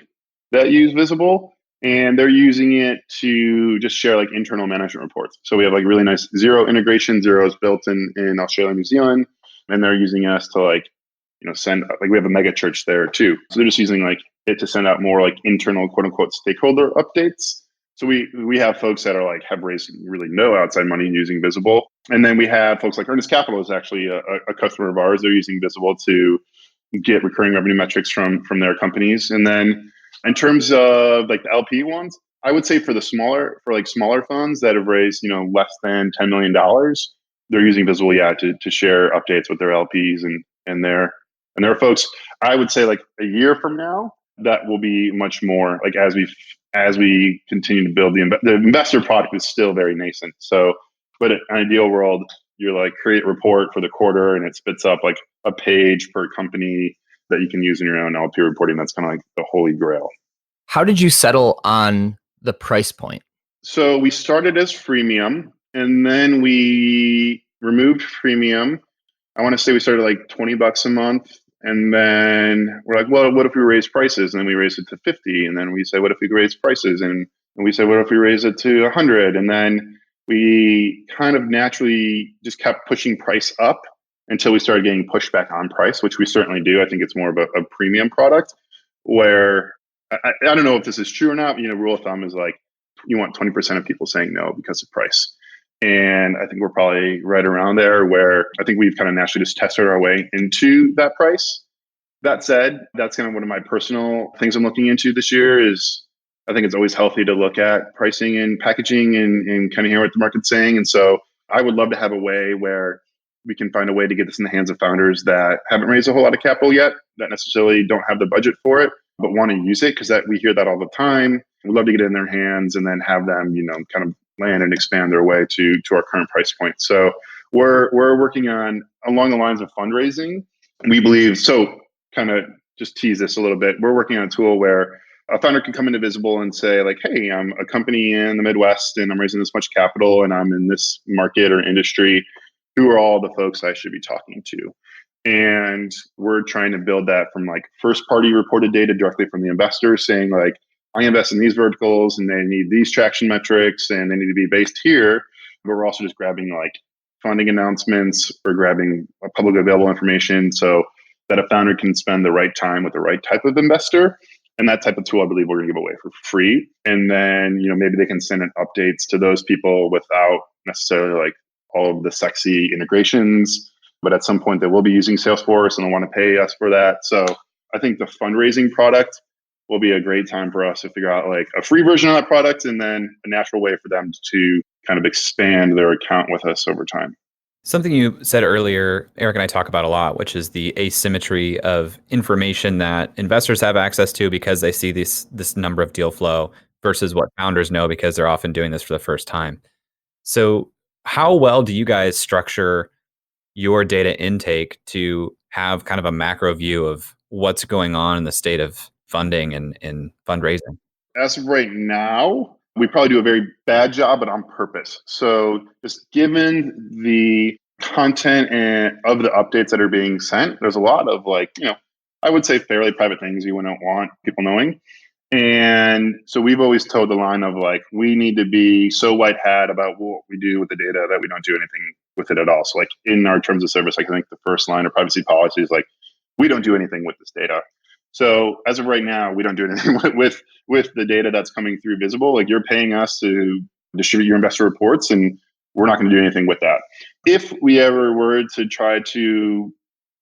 that use Visible, and they're using it to just share like internal management reports. So we have like really nice Xero integration. Xero is built in Australia and New Zealand, and they're using us to like, send, like we have a mega church there too. So they're just using like it to send out more like internal quote unquote stakeholder updates. So we have folks that are like have raised really no outside money using Visible. And then we have folks like Earnest Capital is actually a customer of ours. They're using Visible to get recurring revenue metrics from their companies. And then in terms of like the LP ones, I would say for smaller funds that have raised, less than $10 million, they're using Visible, to share updates with their LPs and their folks. I would say like a year from now, that will be much more like as we continue to build the investor product is still very nascent. So, but in an ideal world, you're like create a report for the quarter and it spits up like a page per company that you can use in your own LP reporting. That's kind of like the holy grail. How did you settle on the price point? So we started as freemium and then we removed freemium. I want to say we started like $20 a month. And then we're like, well, what if we raise prices? And then we raised it to 50. And then we said, what if we raise prices? And we said, what if we raise it to 100? And then we kind of naturally just kept pushing price up until we started getting pushback on price, which we certainly do. I think it's more of a premium product where I don't know if this is true or not. Rule of thumb is like you want 20% of people saying no because of price. And I think we're probably right around there where I think we've kind of naturally just tested our way into that price. That said, that's kind of one of my personal things I'm looking into this year is I think it's always healthy to look at pricing and packaging and kind of hear what the market's saying. And so I would love to have a way where we can find a way to get this in the hands of founders that haven't raised a whole lot of capital yet, that necessarily don't have the budget for it, but want to use it because we hear that all the time. We'd love to get it in their hands and then have them, kind of land and expand their way to our current price point. So we're working on along the lines of fundraising. We believe, so kind of just tease this a little bit. We're working on a tool where a founder can come into Visible and say like, hey, I'm a company in the Midwest and I'm raising this much capital and I'm in this market or industry. Who are all the folks I should be talking to? And we're trying to build that from like first party reported data directly from the investor saying like, I invest in these verticals and they need these traction metrics and they need to be based here. But we're also just grabbing like funding announcements or grabbing publicly available information so that a founder can spend the right time with the right type of investor. And that type of tool, I believe we're going to give away for free. And then, maybe they can send in updates to those people without necessarily like all of the sexy integrations. But at some point they will be using Salesforce and they'll want to pay us for that. So I think the fundraising product will be a great time for us to figure out like a free version of that product and then a natural way for them to kind of expand their account with us over time. Something you said earlier, Eric and I talk about a lot, which is the asymmetry of information that investors have access to because they see this number of deal flow versus what founders know because they're often doing this for the first time. So how well do you guys structure your data intake to have kind of a macro view of what's going on in the state of funding and fundraising? As of right now, we probably do a very bad job, but on purpose. So just given the content of the updates that are being sent, there's a lot of like, I would say fairly private things you wouldn't want people knowing. And so we've always toed the line of like, we need to be so white hat about what we do with the data that we don't do anything with it at all. So like in our terms of service, like I think the first line of privacy policy is like, we don't do anything with this data. So as of right now, we don't do anything with the data that's coming through Visible. Like you're paying us to distribute your investor reports and we're not going to do anything with that. If we ever were to try to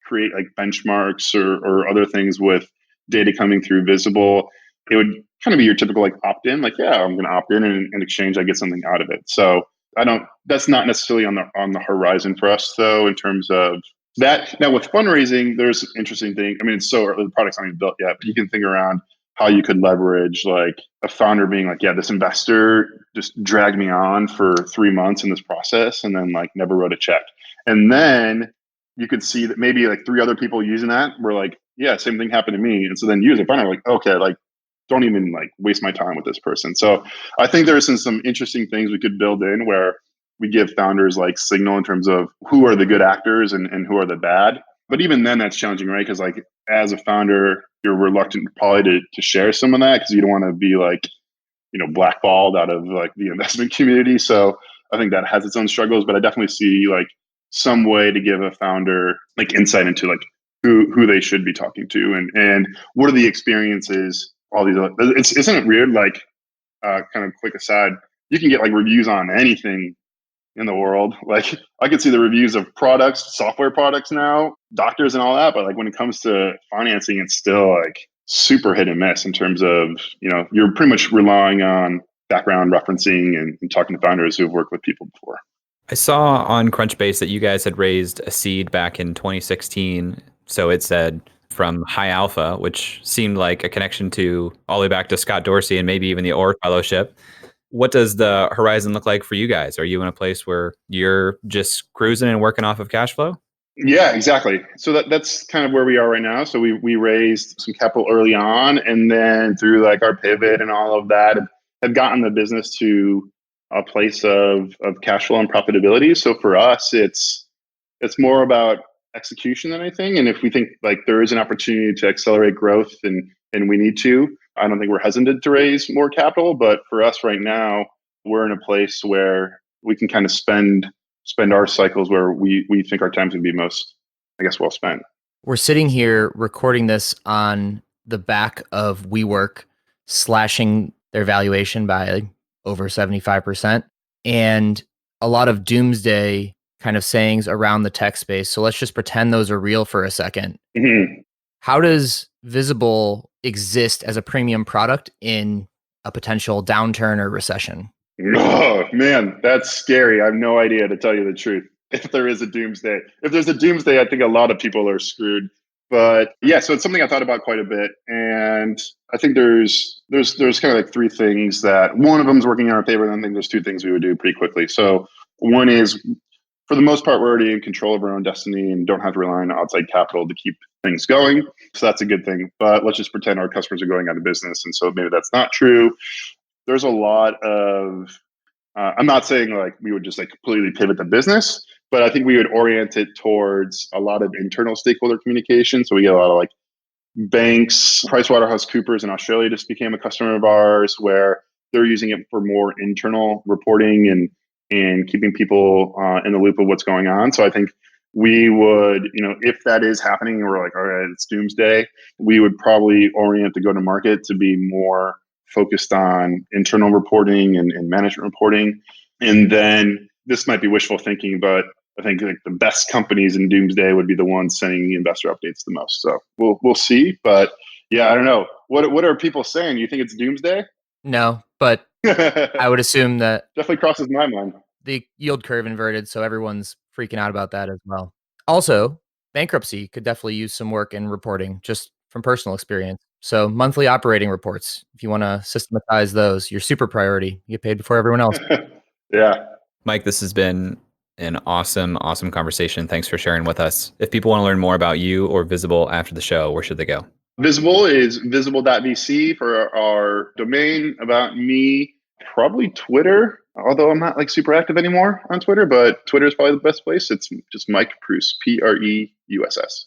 create like benchmarks or other things with data coming through Visible, it would kind of be your typical like opt-in, like, yeah, I'm going to opt in and in exchange, I get something out of it. So that's not necessarily on the horizon for us though, in terms of That now with fundraising, there's an interesting thing. I mean, it's so early, the product's not even built yet, but you can think around how you could leverage like a founder being like, yeah, this investor just dragged me on for 3 months in this process and then like never wrote a check. And then you could see that maybe like 3 other people using that were like, yeah, same thing happened to me. And so then you as a founder are like, okay, like don't even like waste my time with this person. So I think there's some interesting things we could build in where we give founders like signal in terms of who are the good actors and who are the bad. But even then that's challenging, right? Because like as a founder, you're reluctant probably to share some of that because you don't want to be like, blackballed out of like the investment community. So I think that has its own struggles, but I definitely see like some way to give a founder like insight into like who they should be talking to and what are the experiences, all these other, isn't it weird? Like kind of quick aside, you can get like reviews on anything in the world. Like I could see the reviews of products, software products now, doctors and all that. But like when it comes to financing, it's still like super hit and miss in terms of, you're pretty much relying on background referencing and talking to founders who've worked with people before. I saw on Crunchbase that you guys had raised a seed back in 2016. So it said from High Alpha, which seemed like a connection to all the way back to Scott Dorsey and maybe even the Orr Fellowship. What does the horizon look like for you guys? Are you in a place where you're just cruising and working off of cash flow? Yeah, exactly. So that's kind of where we are right now. So we raised some capital early on, and then through like our pivot and all of that, have gotten the business to a place of cash flow and profitability. So for us, it's more about execution than anything. And if we think like there is an opportunity to accelerate growth and we need to, I don't think we're hesitant to raise more capital. But for us right now, we're in a place where we can kind of spend our cycles where we think our time's going to be most, I guess, well spent. We're sitting here recording this on the back of WeWork slashing their valuation by like over 75%, and a lot of doomsday kind of sayings around the tech space. So let's just pretend those are real for a second. Mm-hmm. How does Visible exist as a premium product in a potential downturn or recession? Oh man, that's scary. I have no idea, to tell you the truth. If there is a doomsday, if there's a doomsday, I think a lot of people are screwed. But yeah, so it's something I thought about quite a bit, and I think there's kind of like 3 things that one of them is working in our favor, and I think there's 2 things we would do pretty quickly. So one is, for the most part, we're already in control of our own destiny and don't have to rely on outside capital to keep things going. So that's a good thing. But let's just pretend our customers are going out of business, and so maybe that's not true. There's a lot of, I'm not saying like we would just like completely pivot the business, but I think we would orient it towards a lot of internal stakeholder communication. So we get a lot of like banks, PricewaterhouseCoopers in Australia just became a customer of ours, where they're using it for more internal reporting and keeping people in the loop of what's going on. So I think we would, if that is happening and we're like, all right, it's doomsday, we would probably orient the go-to-market to be more focused on internal reporting and management reporting. And then this might be wishful thinking, but I think like the best companies in doomsday would be the ones sending the investor updates the most. So we'll see. But yeah, I don't know. What are people saying? You think it's doomsday? No, but I would assume that definitely crosses my mind. The yield curve inverted, so everyone's freaking out about that as well. Also, bankruptcy could definitely use some work in reporting, just from personal experience. So monthly operating reports, if you want to systematize those, your super priority, you get paid before everyone else. Yeah. Mike, this has been an awesome conversation. Thanks for sharing with us. If people want to learn more about you or Visible after the show, where should they go? Visible is visible.vc for our domain. About me, probably Twitter, although I'm not like super active anymore on Twitter, but Twitter is probably the best place. It's just Mike Preuss, Preuss.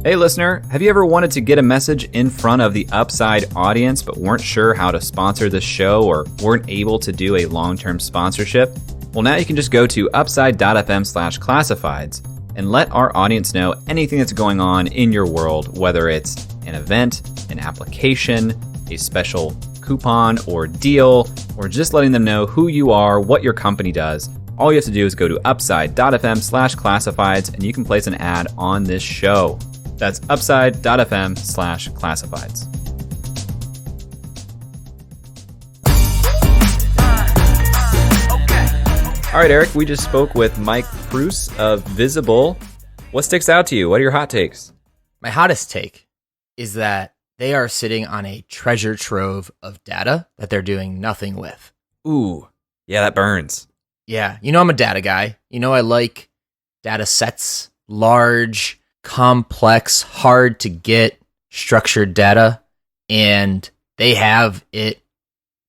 Hey listener, have you ever wanted to get a message in front of the Upside audience but weren't sure how to sponsor this show or weren't able to do a long-term sponsorship? Well, now you can just go to upside.fm/classifieds and let our audience know anything that's going on in your world, whether it's an event, an application, a special coupon or deal, or just letting them know who you are, what your company does. All you have to do is go to upside.fm/classifieds and you can place an ad on this show. That's upside.fm/classifieds. All right, Eric, we just spoke with Mike Preuss of Visible. What sticks out to you? What are your hot takes? My hottest take is that they are sitting on a treasure trove of data that they're doing nothing with. Ooh, yeah, that burns. Yeah, I'm a data guy. I like data sets, large, complex, hard to get, structured data, and they have it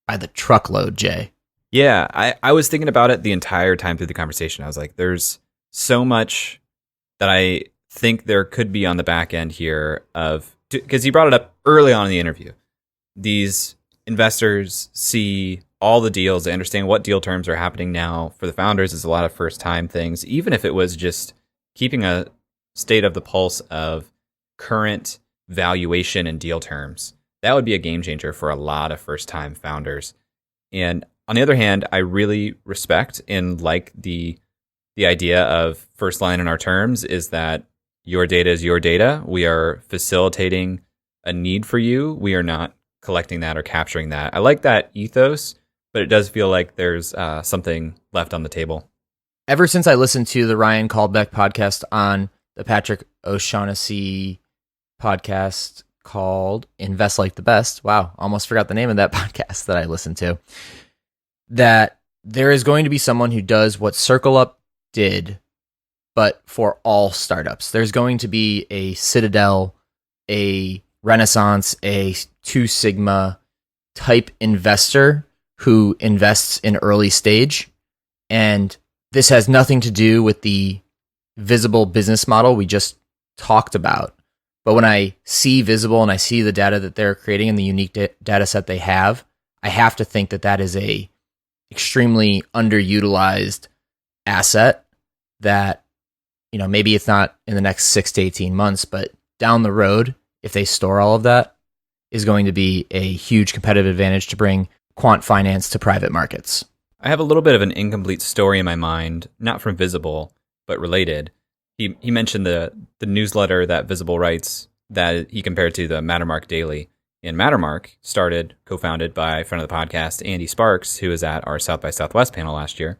by the truckload, Jay. Yeah, I was thinking about it the entire time through the conversation. I was like, there's so much that I think there could be on the back end here of, because he brought it up early on in the interview. These investors see all the deals, they understand what deal terms are happening now. For the founders, it's a lot of first time things, even if it was just keeping a state of the pulse of current valuation and deal terms. That would be a game changer for a lot of first time founders. And on the other hand, I really respect and like the idea of first line in our terms is that your data is your data. We are facilitating a need for you. We are not collecting that or capturing that. I like that ethos, but it does feel like there's something left on the table. Ever since I listened to the Ryan Caldbeck podcast on the Patrick O'Shaughnessy podcast called Invest Like the Best, wow, almost forgot the name of that podcast that I listened to, that there is going to be someone who does what CircleUp did, but for all startups. There's going to be a Citadel, a Renaissance, a Two Sigma type investor who invests in early stage. And this has nothing to do with the Visible business model we just talked about. But when I see Visible and I see the data that they're creating and the unique data set they have, I have to think that that is a extremely underutilized asset that, maybe it's not in the next 6 to 18 months, but down the road, if they store all of that, is going to be a huge competitive advantage to bring quant finance to private markets. I have a little bit of an incomplete story in my mind, not from Visible, but related. He mentioned the newsletter that Visible writes that he compared to the Mattermark Daily. And Mattermark started, co-founded by a friend of the podcast, Andy Sparks, who was at our South by Southwest panel last year.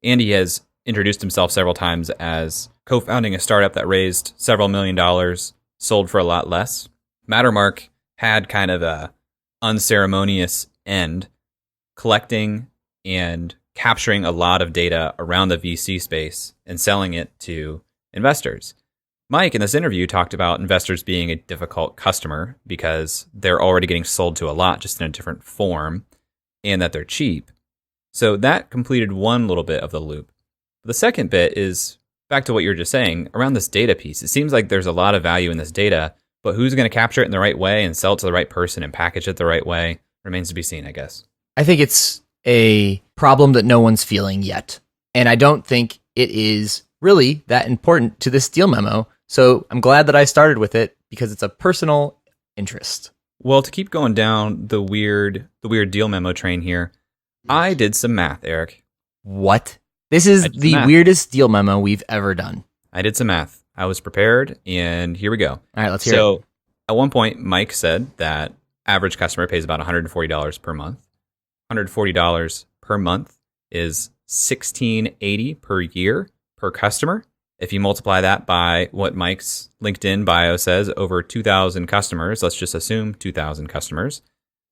Andy has introduced himself several times as co-founding a startup that raised several $1 million, sold for a lot less. Mattermark had kind of a unceremonious end, collecting and capturing a lot of data around the VC space and selling it to investors. Mike, in this interview, talked about investors being a difficult customer because they're already getting sold to a lot, just in a different form, and that they're cheap. So that completed one little bit of the loop. The second bit is back to what you were just saying around this data piece. It seems like there's a lot of value in this data, but who's going to capture it in the right way and sell it to the right person and package it the right way remains to be seen, I guess. I think it's a problem that no one's feeling yet. And I don't think it is really that important to this deal memo. So I'm glad that I started with it because it's a personal interest. Well, to keep going down the weird deal memo train here, I did some math, Eric. What? This is the weirdest deal memo we've ever done. I did some math. I was prepared, and here we go. All right, let's hear it. So at one point, Mike said that average customer pays about $140 per month. $140 per month is $1,680 per year per customer. If you multiply that by what Mike's LinkedIn bio says, over 2,000 customers, let's just assume 2,000 customers,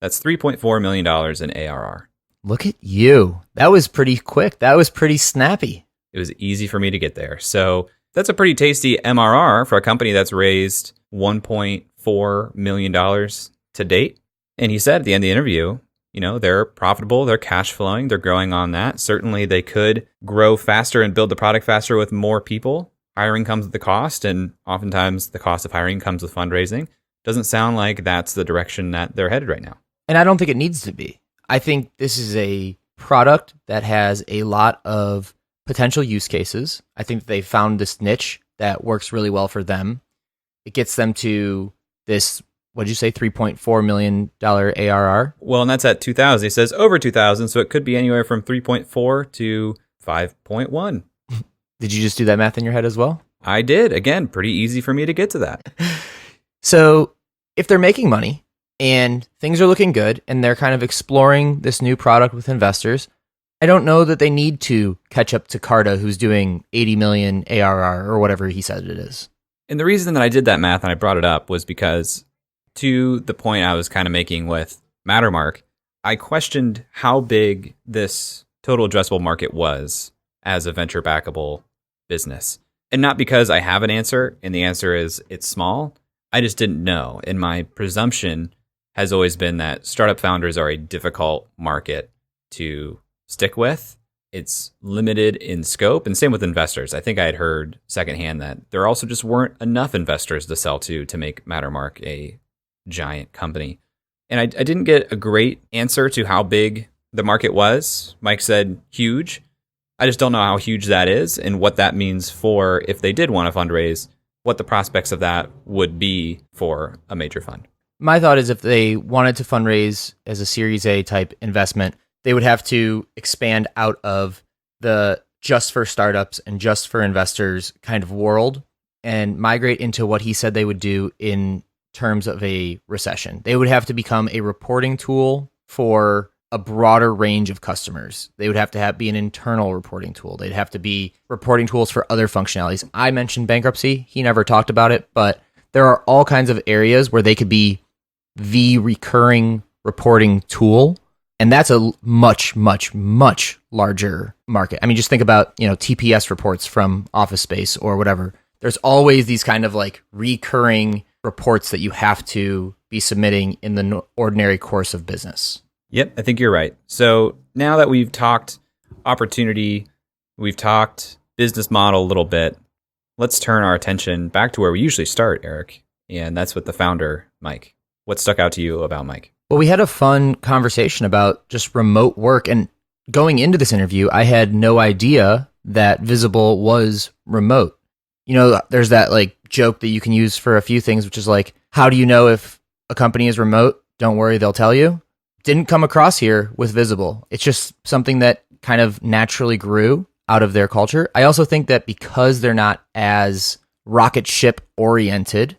that's $3.4 million in ARR. Look at you. That was pretty quick. That was pretty snappy. It was easy for me to get there. So that's a pretty tasty MRR for a company that's raised $1.4 million to date. And he said at the end of the interview, they're profitable, they're cash flowing, they're growing on that. Certainly they could grow faster and build the product faster with more people. Hiring comes with the cost, and oftentimes the cost of hiring comes with fundraising. Doesn't sound like that's the direction that they're headed right now. And I don't think it needs to be. I think this is a product that has a lot of potential use cases. I think they found this niche that works really well for them. It gets them to this, what'd you say, $3.4 million ARR? Well, and that's at 2,000. He says over 2,000, so it could be anywhere from 3.4 to 5.1. Did you just do that math in your head as well? I did. Again, pretty easy for me to get to that. So if they're making money and things are looking good and they're kind of exploring this new product with investors, I don't know that they need to catch up to Carta, who's doing 80 million ARR or whatever he said it is. And the reason that I did that math and I brought it up was because, to the point I was kind of making with Mattermark, I questioned how big this total addressable market was as a venture backable business. And not because I have an answer, and the answer is it's small. I just didn't know. And my presumption has always been that startup founders are a difficult market to stick with. It's limited in scope, and same with investors. I think I had heard secondhand that there also just weren't enough investors to sell to make Mattermark a giant company. And I didn't get a great answer to how big the market was. Mike said huge. I just don't know how huge that is and what that means for, if they did want to fundraise, what the prospects of that would be for a major fund. My thought is if they wanted to fundraise as a Series A type investment, they would have to expand out of the just for startups and just for investors kind of world and migrate into what he said they would do in terms of a recession. They would have to become a reporting tool for a broader range of customers. They would have to be an internal reporting tool. They'd have to be reporting tools for other functionalities. I mentioned bankruptcy. He never talked about it, but there are all kinds of areas where they could be the recurring reporting tool. And that's a much, much, much larger market. I mean, just think about, TPS reports from Office Space or whatever. There's always these kind of like recurring reports that you have to be submitting in the ordinary course of business. Yep, I think you're right. So now that we've talked opportunity, we've talked business model a little bit, let's turn our attention back to where we usually start, Eric. And that's with the founder, Mike. What stuck out to you about Mike? Well, we had a fun conversation about just remote work. And going into this interview, I had no idea that Visible was remote. There's that like joke that you can use for a few things, which is like, how do you know if a company is remote? Don't worry, they'll tell you. Didn't come across here with Visible. It's just something that kind of naturally grew out of their culture. I also think that because they're not as rocket ship oriented,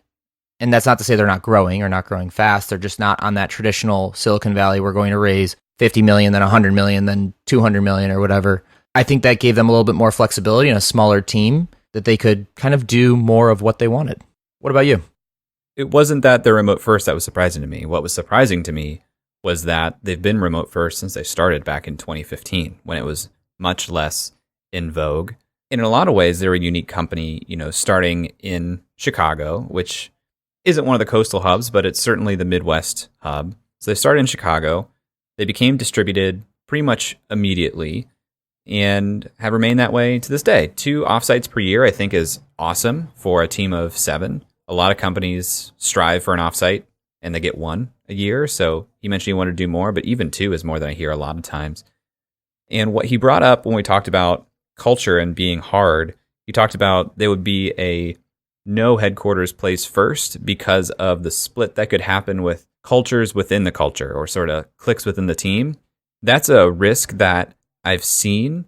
and that's not to say they're not growing or not growing fast, they're just not on that traditional Silicon Valley, we're going to raise 50 million, then 100 million, then 200 million or whatever. I think that gave them a little bit more flexibility and a smaller team that they could kind of do more of what they wanted. What about you? It wasn't that they're remote first that was surprising to me. What was surprising to me was that they've been remote first since they started back in 2015, when it was much less in vogue. And in a lot of ways, they're a unique company, starting in Chicago, which isn't one of the coastal hubs, but it's certainly the Midwest hub. So they started in Chicago. They became distributed pretty much immediately and have remained that way to this day. 2 offsites per year, I think, is awesome for a team of 7. A lot of companies strive for an offsite and they get 1 a year. So he mentioned he wanted to do more, but even 2 is more than I hear a lot of times. And what he brought up when we talked about culture and being hard, he talked about they would be a no headquarters place first because of the split that could happen with cultures within the culture or sort of cliques within the team. That's a risk that I've seen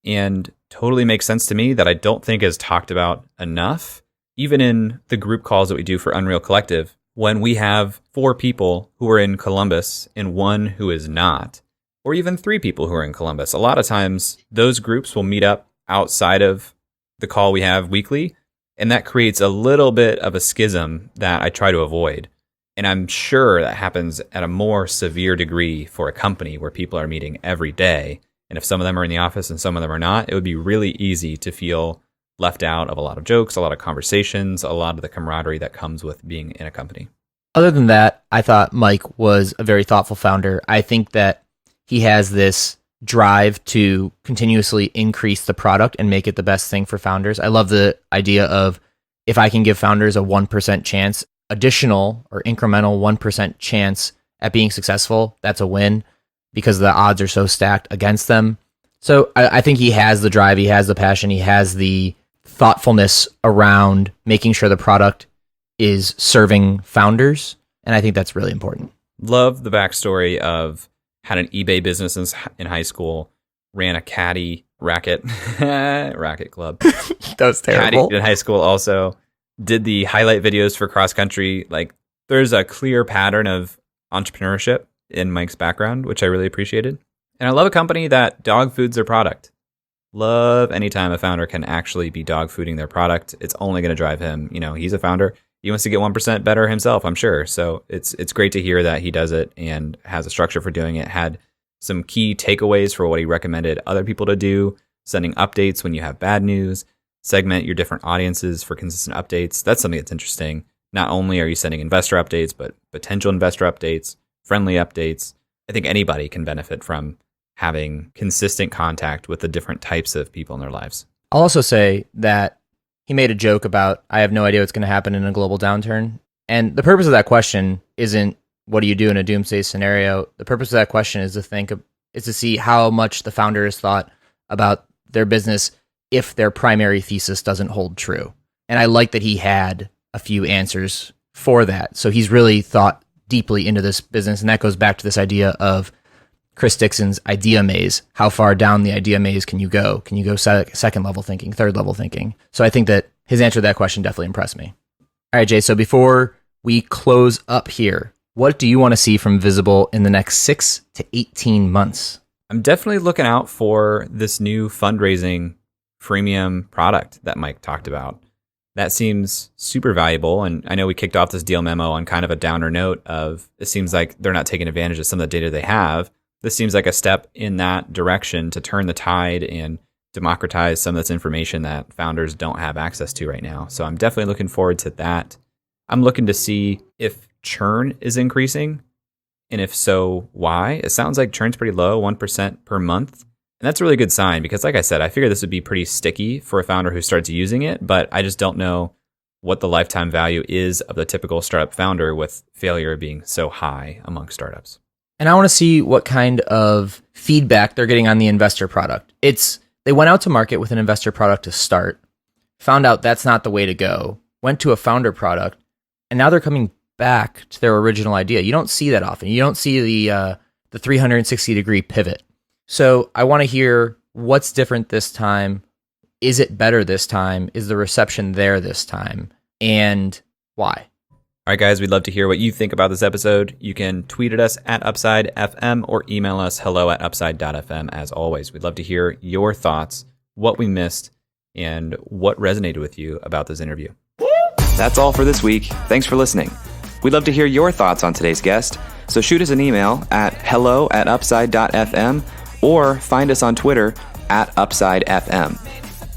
and totally makes sense to me that I don't think is talked about enough. Even in the group calls that we do for Unreal Collective, when we have 4 people who are in Columbus and 1 who is not, or even 3 people who are in Columbus, a lot of times those groups will meet up outside of the call we have weekly. And that creates a little bit of a schism that I try to avoid. And I'm sure that happens at a more severe degree for a company where people are meeting every day. And if some of them are in the office and some of them are not, it would be really easy to feel left out of a lot of jokes, a lot of conversations, a lot of the camaraderie that comes with being in a company. Other than that, I thought Mike was a very thoughtful founder. I think that he has this drive to continuously increase the product and make it the best thing for founders. I love the idea of, if I can give founders a 1% chance, additional or incremental 1% chance at being successful, that's a win because the odds are so stacked against them. So I think he has the drive, he has the passion, he has the thoughtfulness around making sure the product is serving founders. And I think that's really important. Love the backstory of had an eBay business in high school, ran a caddy racket club. That was terrible. Caddy in high school also, did the highlight videos for cross country. Like, there's a clear pattern of entrepreneurship in Mike's background, which I really appreciated. And I love a company that dog foods their product. Love anytime a founder can actually be dog fooding their product. It's only going to drive him. He's a founder. He wants to get 1% better himself, I'm sure. So it's great to hear that he does it and has a structure for doing it. Had some key takeaways for what he recommended other people to do, sending updates when you have bad news, segment your different audiences for consistent updates. That's something that's interesting. Not only are you sending investor updates, but potential investor updates, friendly updates. I think anybody can benefit from having consistent contact with the different types of people in their lives. I'll also say that he made a joke about, I have no idea what's going to happen in a global downturn. And the purpose of that question isn't, what do you do in a doomsday scenario? The purpose of that question is to see how much the founder has thought about their business if their primary thesis doesn't hold true. And I like that he had a few answers for that. So he's really thought deeply into this business. And that goes back to this idea of Chris Dixon's idea maze. How far down the idea maze can you go? Can you go second level thinking, third level thinking? So I think that his answer to that question definitely impressed me. All right, Jay, so before we close up here, what do you want to see from Visible in the next 6 to 18 months? I'm definitely looking out for this new fundraising freemium product that Mike talked about. That seems super valuable. And I know we kicked off this deal memo on kind of a downer note of, it seems like they're not taking advantage of some of the data they have. This seems like a step in that direction to turn the tide and democratize some of this information that founders don't have access to right now. So I'm definitely looking forward to that. I'm looking to see if churn is increasing, and if so, why? It sounds like churn's pretty low, 1% per month. And that's a really good sign because, like I said, I figure this would be pretty sticky for a founder who starts using it, but I just don't know what the lifetime value is of the typical startup founder with failure being so high among startups. And I want to see what kind of feedback they're getting on the investor product. They went out to market with an investor product to start, found out that's not the way to go, went to a founder product, and now they're coming back to their original idea. You don't see that often. You don't see the 360-degree pivot. So I want to hear what's different this time. Is it better this time? Is the reception there this time? And why? All right, guys, we'd love to hear what you think about this episode. You can tweet at us at UpsideFM or email us hello@upside.fm. As always, we'd love to hear your thoughts, what we missed, and what resonated with you about this interview. That's all for this week. Thanks for listening. We'd love to hear your thoughts on today's guest, so shoot us an email at hello@upside.fm or find us on Twitter at UpsideFM.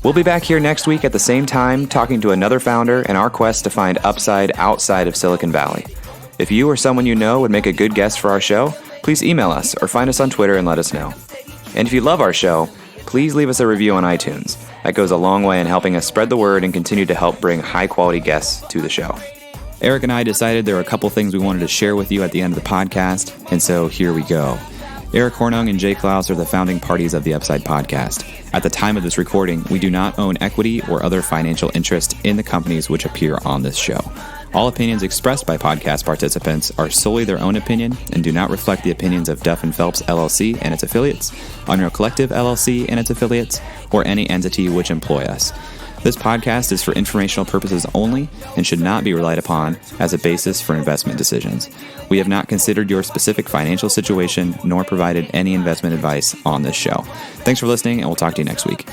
We'll be back here next week at the same time talking to another founder in our quest to find upside outside of Silicon Valley. If you or someone you know would make a good guest for our show, please email us or find us on Twitter and let us know. And if you love our show, please leave us a review on iTunes. That goes a long way in helping us spread the word and continue to help bring high-quality guests to the show. Eric and I decided there were a couple things we wanted to share with you at the end of the podcast, and so here we go. Eric Hornung and Jay Klaus are the founding parties of the Upside podcast. At the time of this recording, we do not own equity or other financial interest in the companies which appear on this show. All opinions expressed by podcast participants are solely their own opinion and do not reflect the opinions of Duff & Phelps LLC and its affiliates, Unreal Collective LLC and its affiliates, or any entity which employ us. This podcast is for informational purposes only and should not be relied upon as a basis for investment decisions. We have not considered your specific financial situation nor provided any investment advice on this show. Thanks for listening, and we'll talk to you next week.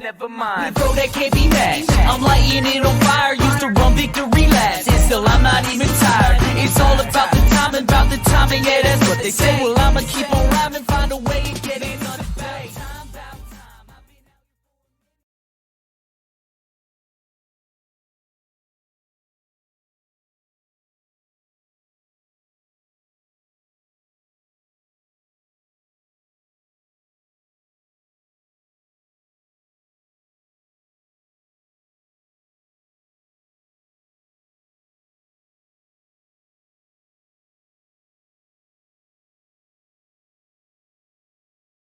Never mind, bro, that can't be matched. I'm lighting it on fire, used to run victory laps, and still I'm not even tired. It's all about the timing, yeah, that's what they say. Well, I'ma keep on rhyming, find a way and get it.